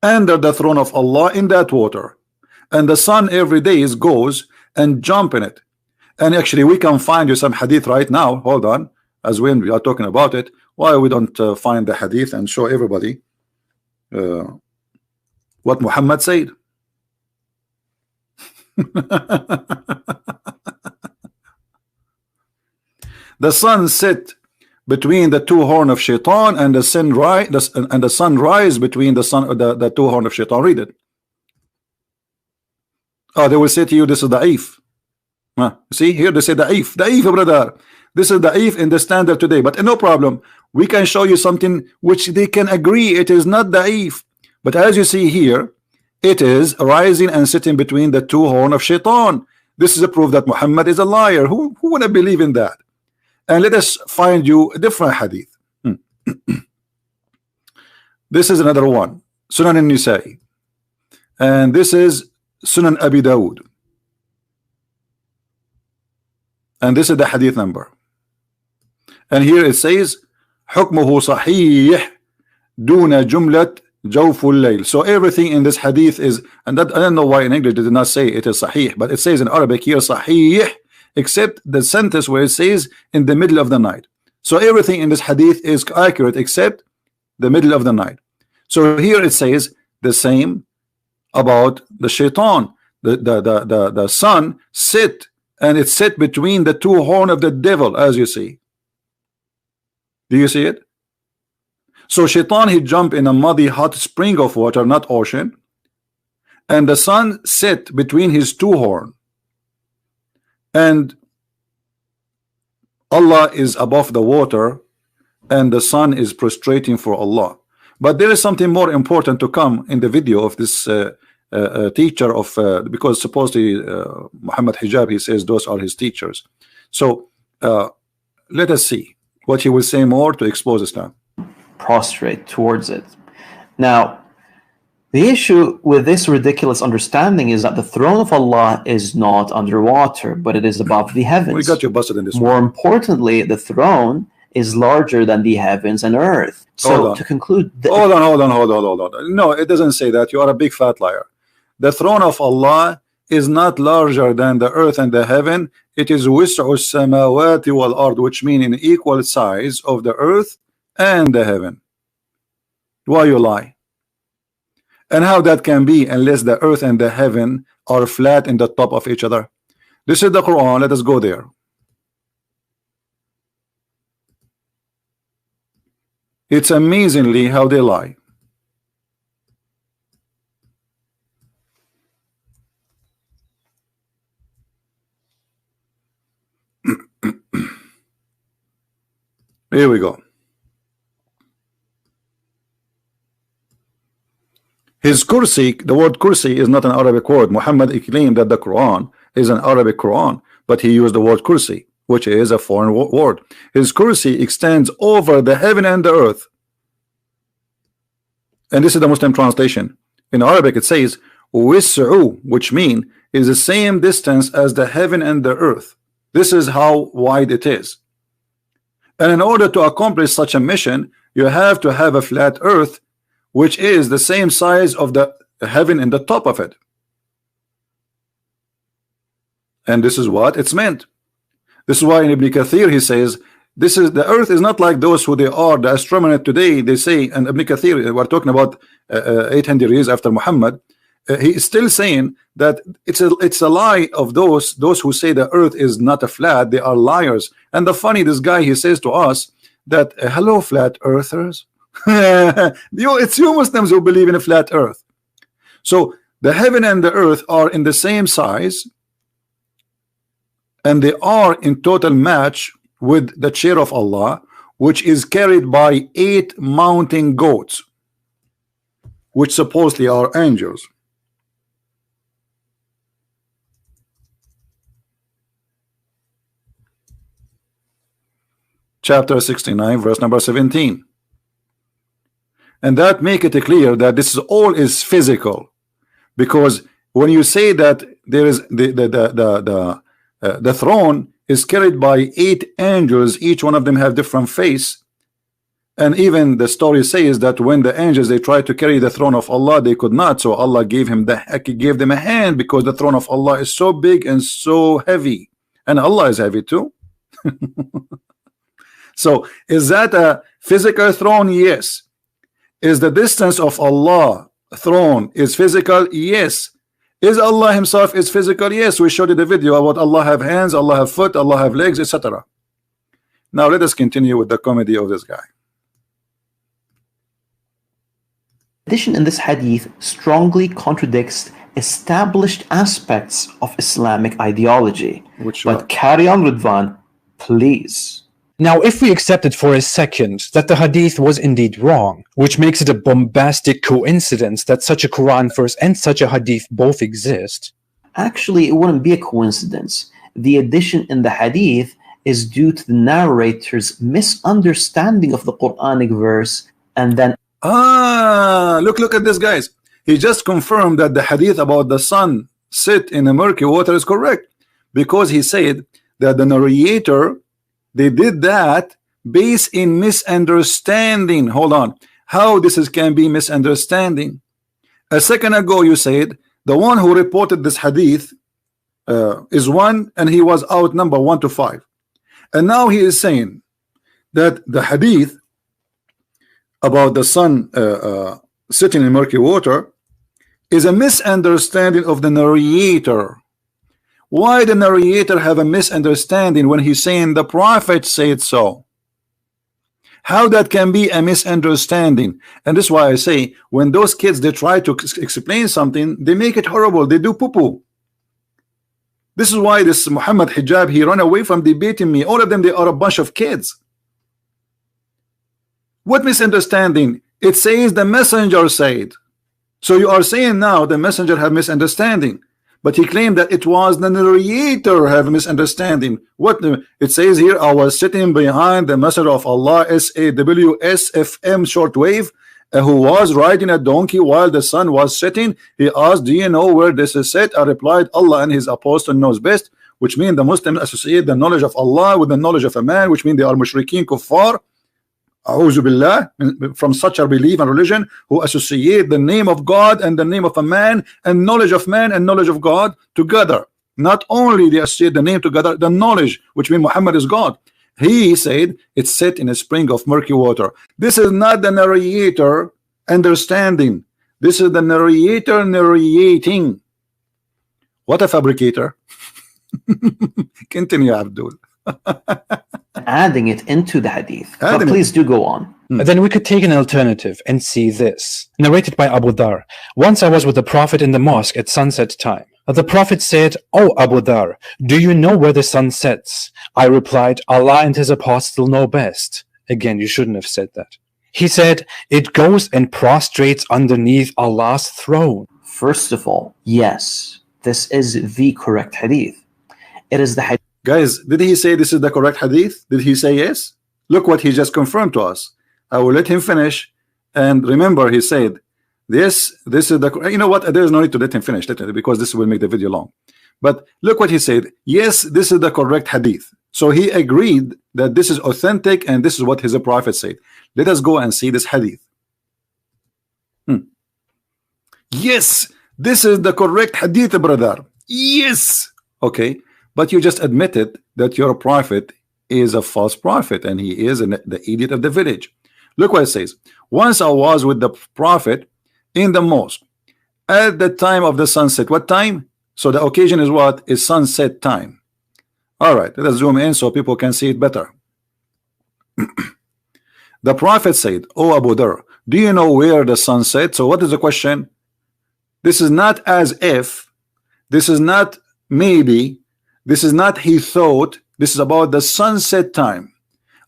under the throne of Allah in that water. And the sun every day goes and jump in it. And actually we can find you some hadith right now. Hold on, as when we are talking about it, why we don't find the hadith and show everybody what Muhammad said. The sun set between the two horns of shaitan, and the sun rise between the two horns of shaitan. Read it. Oh, they will say to you, this is da'if. See here, they say da'if, brother. This is da'if in the standard today, but no problem. We can show you something which they can agree it is not da'if. But as you see here, it is rising and sitting between the two horns of shaitan. This is a proof that Muhammad is a liar. Who would have believe in that? And let us find you a different hadith. This is another one, Sunan al-Nisa'i, and this is Sunan Abi Dawud, and this is the hadith number. And here it says, حكمه صحيح دون جملة جوف الليل. So everything in this hadith is, and that, I don't know why in English they did not say it is sahih, but it says in Arabic here sahih, except the sentence where it says in the middle of the night. So everything in this hadith is accurate except the middle of the night. So here it says the same about the shaitan. The sun sit, and it sit between the two horns of the devil, as you see. Do you see it? So shaitan, he jump in a muddy hot spring of water, not ocean, and the sun sit between his two horns, and Allah is above the water, and the sun is prostrating for Allah. But there is something more important to come in the video of this teacher of because supposedly Muhammad Hijab, he says those are his teachers. So let us see what he will say more to expose Islam. Prostrate towards it. Now, The issue with this ridiculous understanding is that the throne of Allah is not underwater, but it is above the heavens. We got you busted in this More one. importantly, the throne is larger than the heavens and earth. Hold So on. to conclude, Hold on. No, it doesn't say that. You are a big fat liar. The throne of Allah is not larger than the earth and the heaven. It is wis'u samawati wal ard, which mean in equal size of the earth and the heaven. Why you lie? And how that can be unless the earth and the heaven are flat in the top of each other? This is the Quran. Let us go there. It's amazingly how they lie. Here we go. His kursi, the word kursi is not an Arabic word. Muhammad claimed that the Quran is an Arabic Quran, but he used the word kursi, which is a foreign word. His kursi extends over the heaven and the earth. And this is the Muslim translation. In Arabic it says wis'u, which mean is the same distance as the heaven and the earth. This is how wide it is. And in order to accomplish such a mission, you have to have a flat earth, which is the same size of the heaven in the top of it. And this is what it's meant. This is why in Ibn Kathir he says, this is the earth is not like those who they are, the astronomers today, they say, and Ibn Kathir, we're talking about 800 years after Muhammad, he is still saying that it's a lie of those who say the earth is not a flat. They are liars. And the funny, this guy, he says to us that hello flat earthers, it's you Muslims who believe in a flat earth. So the heaven and the earth are in the same size, and they are in total match with the chair of Allah, which is carried by 8 mountain goats, which supposedly are angels. Chapter 69, verse number 17. And that make it clear that this all is physical, because when you say that there is the throne is carried by 8 angels, each one of them have different face, and even the story says that when the angels they tried to carry the throne of Allah, they could not, so Allah gave them a hand, because the throne of Allah is so big and so heavy, and Allah is heavy too. So is that a physical throne? Yes. Is the distance of Allah throne is physical? Yes. Is Allah himself is physical? Yes. We showed you the video about Allah have hands, Allah have foot, Allah have legs, etc. Now let us continue with the comedy of this guy. addition in this hadith strongly contradicts established aspects of Islamic ideology. But carry on, Ridvan, please. Now, if we accept it for a second that the hadith was indeed wrong, which makes it a bombastic coincidence that such a Quran verse and such a hadith both exist. Actually, it wouldn't be a coincidence. The addition in the hadith is due to the narrator's misunderstanding of the Quranic verse, and then look at this, guys. He just confirmed that the hadith about the sun sit in the murky water is correct, because he said that the narrator, they did that based in misunderstanding. Hold on, how this can be misunderstanding? A second ago you said the one who reported this hadith is one, and he was outnumbered 1 to 5, and now he is saying that the hadith about the sun sitting in murky water is a misunderstanding of the narrator. Why the narrator have a misunderstanding when he's saying the prophet said so? How that can be a misunderstanding? And this is why I say, when those kids they try to explain something, they make it horrible, they do poo-poo. This is why this Muhammad hijab, he run away from debating me. All of them, they are a bunch of kids. What misunderstanding? It says the messenger said. So you are saying now the messenger have misunderstanding, but he claimed that it was the narrator have misunderstanding. What it says here, I was sitting behind the messenger of Allah, SAW SFM shortwave, who was riding a donkey while the sun was setting. He asked, do you know where this is set? I replied, Allah and his apostle knows best, which means the Muslims associate the knowledge of Allah with the knowledge of a man, which means they are mushrikeen, kuffar, a'udhu billah, from such a belief and religion, who associate the name of God and the name of a man and knowledge of man and knowledge of God together. Not only they associate the name together, the knowledge, which means Muhammad is God. He said it's set in a spring of murky water. This is not the narrator understanding. This is the narrator narrating. What a fabricator. Continue, Abdul. Adding it into the hadith. But please do go on. Then we could take an alternative and see this. Narrated by Abu Dhar. Once I was with the Prophet in the mosque at sunset time. The Prophet said, "Oh Abu Dhar, do you know where the sun sets?" I replied, "Allah and his apostle know best." Again, you shouldn't have said that. He said, "It goes and prostrates underneath Allah's throne." First of all, yes, this is the correct hadith. It is the hadith. Guys, did he say this is the correct hadith? Did he say yes? Look what he just confirmed to us. I will let him finish. And remember, he said, this is the, you know what, there is no need to let him finish, because this will make the video long. But look what he said. Yes, this is the correct hadith. So he agreed that this is authentic and this is what his prophet said. Let us go and see this hadith. Yes, this is the correct hadith, brother. Yes. Okay, but you just admitted that your prophet is a false prophet and he is the idiot of the village. Look what it says. Once I was with the prophet in the mosque at the time of the sunset. What time? So the occasion is what? Is sunset time. All right, let us zoom in so people can see it better. The prophet said, "Oh Abu Dhar, do you know where the sun sets?" So what is the question? This is not as if, this is not maybe, this is not he thought, this is about the sunset time.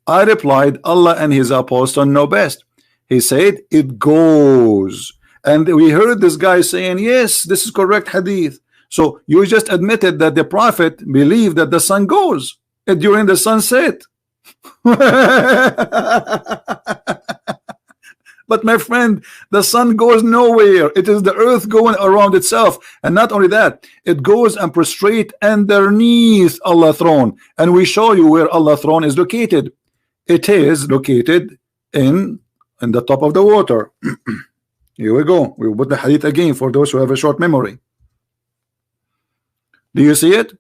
I replied, Allah and his apostle know best. He said, it goes. And we heard this guy saying, yes, this is correct hadith. So you just admitted that the prophet believed that the sun goes during the sunset. But my friend, the sun goes nowhere. It is the earth going around itself. And not only that, it goes and prostrate underneath Allah's throne. And we show you where Allah's throne is located. It is located in the top of the water. Here we go. We will put the hadith again for those who have a short memory. Do you see it?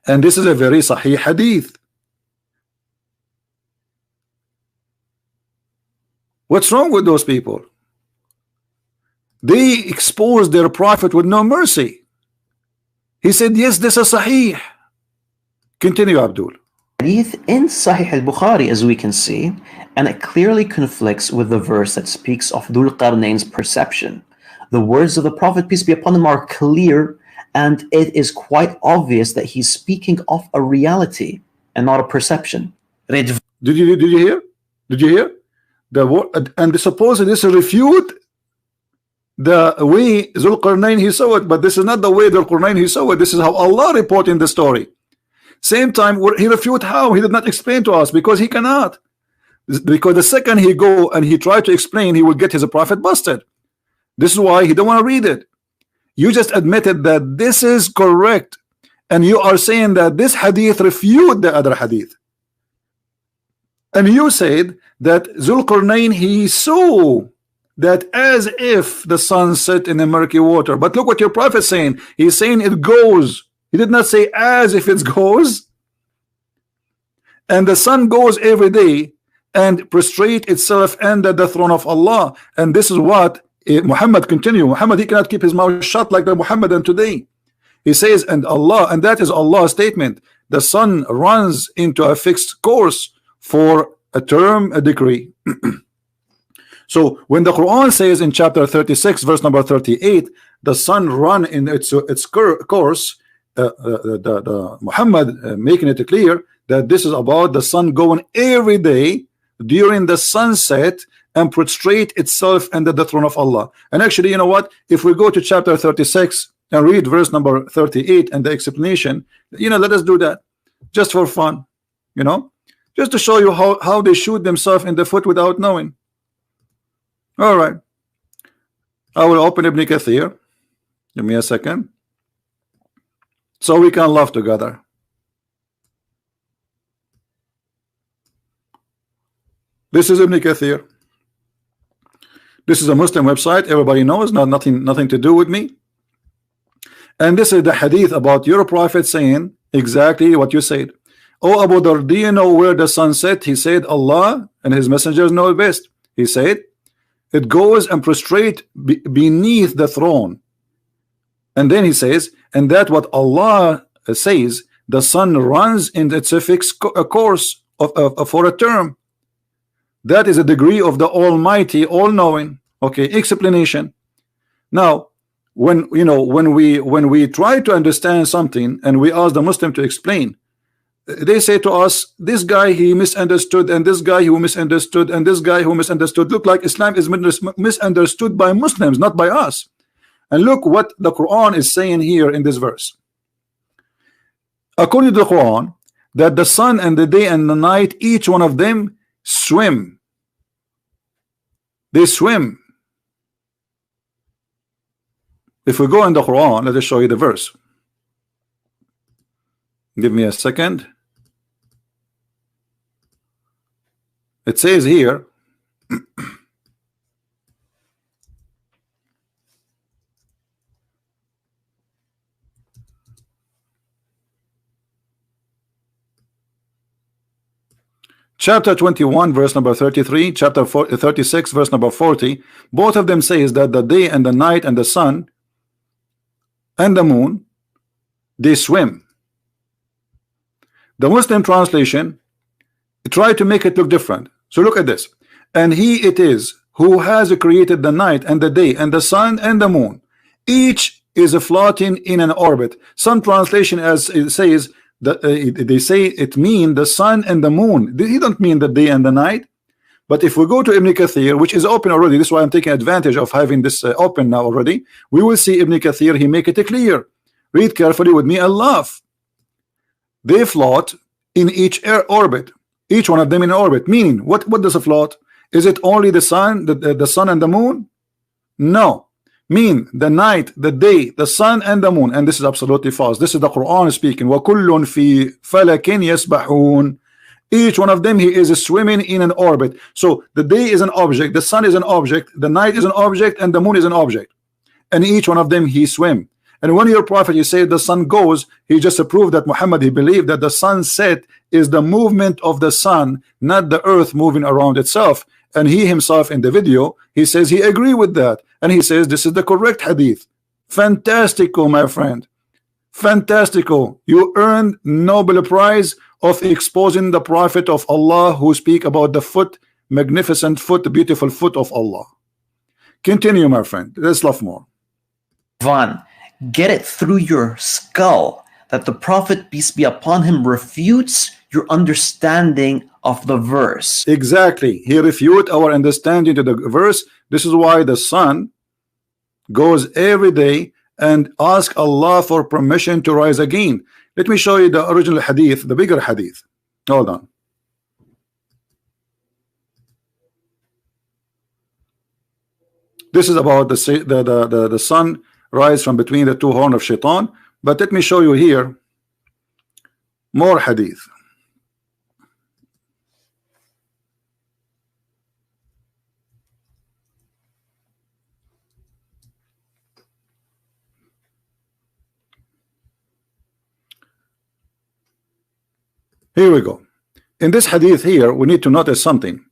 And this is a very sahih hadith. What's wrong with those people? They exposed their prophet with no mercy. He said, yes, this is sahih. Continue, Abdul. Hadith in Sahih al-Bukhari, as we can see, and it clearly conflicts with the verse that speaks of Dhul Qarnayn's perception. The words of the Prophet, peace be upon him, are clear, and it is quite obvious that he's speaking of a reality and not a perception. Did you hear? Did you hear? The word, and supposedly this refute the way Dhul Qarnayn he saw it, but this is not the way Dhul Qarnayn he saw it. This is how Allah reporting the story. Same time, he refute how? He did not explain to us because he cannot. Because the second he go and he try to explain, he will get his prophet busted. This is why he don't want to read it. You just admitted that this is correct, and you are saying that this hadith refute the other hadith. And you said that Dhul Qarnayn he saw that as if the sun set in the murky water. But look what your prophet is saying. He's saying it goes. He did not say as if it goes. And the sun goes every day and prostrate itself under the throne of Allah. And this is what Muhammad continue. Muhammad, he cannot keep his mouth shut like the Muhammadan today. He says, and Allah, and that is Allah's statement. The sun runs into a fixed course for a term, a decree. So when the Quran says in chapter 36, verse number 38, the sun run in its course, Muhammad making it clear that this is about the sun going every day during the sunset and prostrate itself under the throne of Allah. And actually, you know what? If we go to chapter 36 and read verse number 38 and the explanation, you know, let us do that just for fun, you know, just to show you how they shoot themselves in the foot without knowing. All right. I will open Ibn Kathir. Give me a second. So we can laugh together. This is Ibn Kathir. This is a Muslim website. Everybody knows, nothing to do with me. And this is the hadith about your prophet saying exactly what you said. Oh Abu Dhar, do you know where the sun set? He said, Allah and his messengers know best. He said, it goes and prostrate beneath the throne. And then he says, and that what Allah says, the sun runs in its fixed course for a term. That is a degree of the Almighty, all-knowing. Okay, explanation. Now, when we try to understand something and we ask the Muslim to explain, they say to us, this guy he misunderstood, and this guy who misunderstood, and this guy who misunderstood. Look like Islam is misunderstood by Muslims, not by us. And look what the Quran is saying here in this verse. According to the Quran, that the sun and the day and the night, each one of them swim. They swim. If we go in the Quran, let us show you the verse. Give me a second. It says here, chapter 21 verse number 33, chapter 36 verse number 40, both of them says that the day and the night and the sun and the moon, they swim. The Muslim translation try to make it look different. So look at this. And he it is who has created the night and the day and the sun and the moon. Each is floating in an orbit. Some translation as it says that they say it mean the sun and the moon. He don't mean the day and the night. But if we go to Ibn Kathir, which is open already, this is why I'm taking advantage of having this open now already, we will see Ibn Kathir, he make it clear. Read carefully with me and laugh. They float in each orbit, each one of them in orbit. Meaning, what does a float? Is it only the sun, the sun and the moon? No. Mean the night, the day, the sun and the moon. And this is absolutely false. This is the Quran speaking. وَكُلٌّ فِي فَلَكٍ يَسْبَحُونَ. Each one of them, he is swimming in an orbit. So the day is an object, the sun is an object, the night is an object, and the moon is an object. And each one of them, he swim. And when your prophet, you say the sun goes, he just proved that Muhammad, he believed that the sunset is the movement of the sun, not the earth moving around itself. And he himself in the video, he says he agree with that. And he says this is the correct hadith. Fantastico, my friend. Fantastico. You earned Nobel Prize of exposing the prophet of Allah who speak about the foot, magnificent foot, beautiful foot of Allah. Continue, my friend. Let's laugh more. Van, get it through your skull that the prophet, peace be upon him, refutes your understanding of the verse. Exactly. He refute our understanding to the verse. This is why the sun goes every day and ask Allah for permission to rise again. Let me show you the original hadith, the bigger hadith. Hold on. This is about the sun rise from between the two horns of shaitan. But let me show you here more hadith. Here we go. In this hadith here, we need to notice something.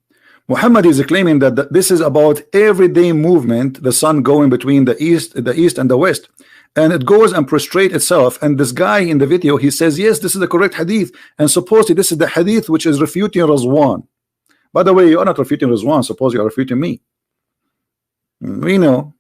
Muhammad is claiming that this is about everyday movement, the sun going between the east and the west, and it goes and prostrate itself. And this guy in the video, he says, yes, this is the correct hadith, and supposedly this is the hadith which is refuting Razwan. By the way, you are not refuting Razwan. Suppose you are refuting me. We know.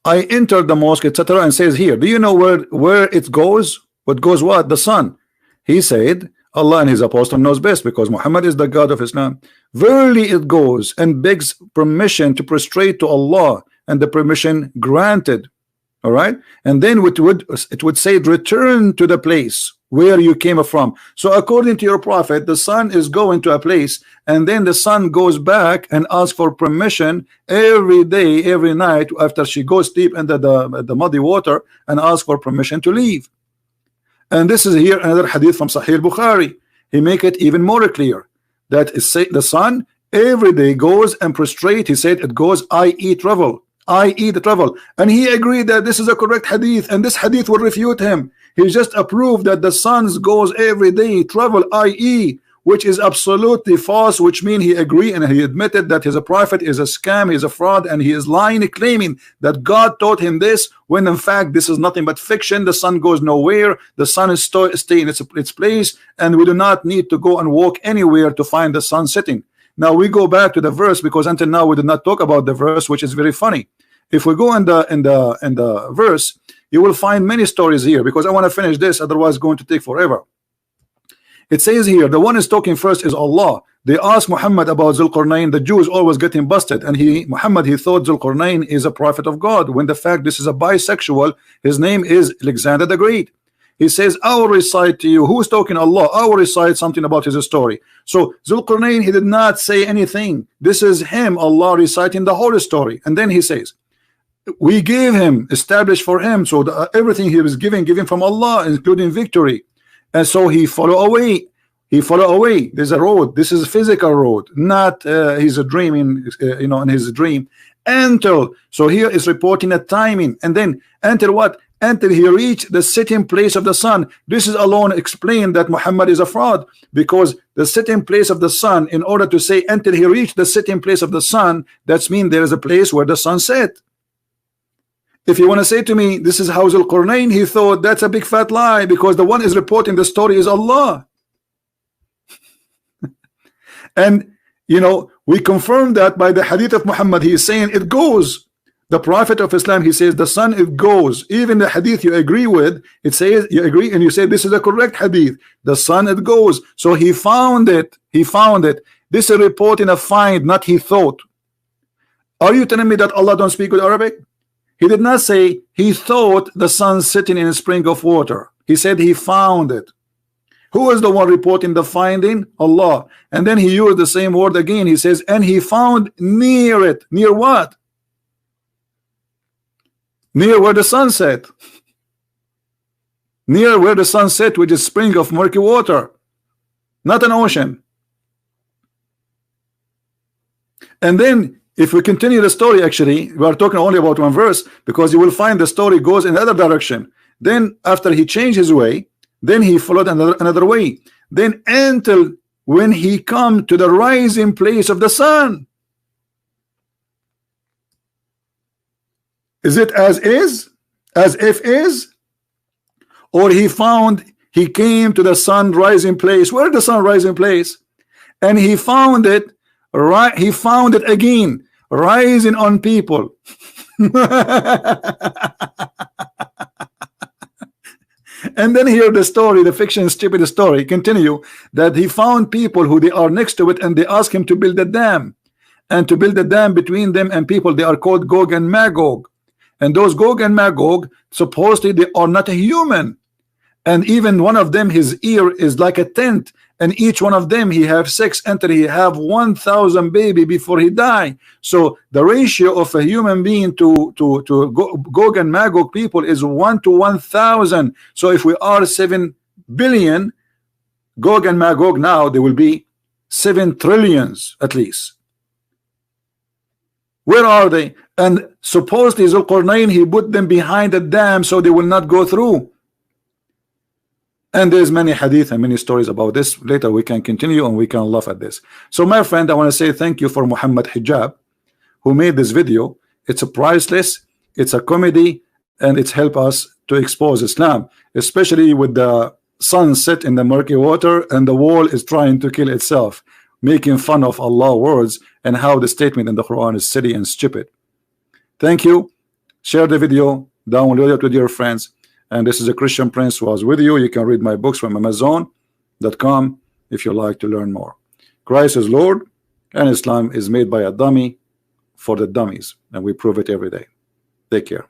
I entered the mosque, etc., and says here, do you know where it goes? What goes what? The sun. He said, Allah and his apostle knows best, because Muhammad is the God of Islam. Verily it goes and begs permission to prostrate to Allah, and the permission granted. All right, and then it would say return to the place. where you came from. So according to your prophet, the sun is going to a place, and then the sun goes back and asks for permission every day, every night, after she goes deep into the muddy water, and asks for permission to leave. And this is here another hadith from Sahih Bukhari. He make it even more clear that the sun every day goes and prostrate. He said it goes, i.e. travel, i.e. the travel, and he agreed that this is a correct hadith, and this hadith will refute him. He just approved that the sun goes every day travel, i.e., which is absolutely false, which means he agreed and he admitted that his prophet is a scam, he is a fraud, and he is lying, claiming that God taught him this, when in fact this is nothing but fiction. The sun goes nowhere, the sun is staying in its place, and we do not need to go and walk anywhere to find the sun setting. Now we go back to the verse, because until now we did not talk about the verse, which is very funny. If we go in the verse, you will find many stories here, because I want to finish this, otherwise it's going to take forever. It says here, the one is talking first is Allah. They asked Muhammad about Zulqarnain. The Jews always getting busted, and Muhammad thought Zulqarnain is a prophet of God, when the fact this is a bisexual. His name is Alexander the Great. He says, I will recite to you. Who is talking? Allah. I will recite something about his story. So Zulqarnain, he did not say anything. This is him, Allah, reciting the whole story. And then he says, we gave him, established for him, so everything he was given from Allah, including victory. And so he follow away. He follow away. There's a road. This is a physical road, not he's a dreaming, in his dream. Until, so here is reporting a timing, and then until what? Until he reached the sitting place of the sun. This is alone explained that Muhammad is a fraud, because the sitting place of the sun, in order to say until he reached the sitting place of the sun, that's mean there is a place where the sun set. If you want to say to me, this is how Zulqarnain, he thought, that's a big fat lie, because the one is reporting the story is Allah. And we confirm that by the hadith of Muhammad. He is saying it goes. The Prophet of Islam, he says the sun, it goes. Even the hadith you agree with, it says you agree and you say this is a correct hadith. The sun, it goes. So he found it. He found it. This is reporting a find, not he thought. Are you telling me that Allah don't speak with Arabic? He did not say he thought the sun sitting in a spring of water. He said he found it. Who is the one reporting the finding? Allah. And then he used the same word again. He says, and he found near it. Near what? Near where the sun set. Near where the sun set, which is spring of murky water, not an ocean. And then if we continue the story, actually we are talking only about one verse, because you will find the story goes in the other direction. Then after he changed his way, then he followed another way, then until when he come to the rising place of the sun. Is it as is, as if is, or he came to the sun rising place? Where the sun rising place? And he found it, right? He found it again, rising on people. And then here the story, the fiction stupid story continue, that he found people who they are next to it, and they ask him to build a dam, and to build a dam between them and people. They are called Gog and Magog, and those Gog and Magog supposedly they are not a human, and even one of them, his ear is like a tent, and each one of them he have sex until he have 1,000 baby before he die. So the ratio of a human being to Gog and Magog people is 1 to 1,000. So if we are 7 billion, Gog and Magog now there will be 7 trillions at least. Where are they? And supposedly Zulqarnain, he put them behind a dam so they will not go through. And there's many hadith and many stories about this. Later we can continue and we can laugh at this. So my friend, I want to say thank you for Muhammad Hijab, who made this video. It's a priceless, it's a comedy, and it's help us to expose Islam, especially with the sun set in the murky water and the wall is trying to kill itself, making fun of Allah's words and how the statement in the Quran is silly and stupid. Thank you. Share the video, download it with your friends. And this is a Christian Prince who was with you. You can read my books from Amazon.com if you like to learn more. Christ is Lord, and Islam is made by a dummy for the dummies, and we prove it every day. Take care.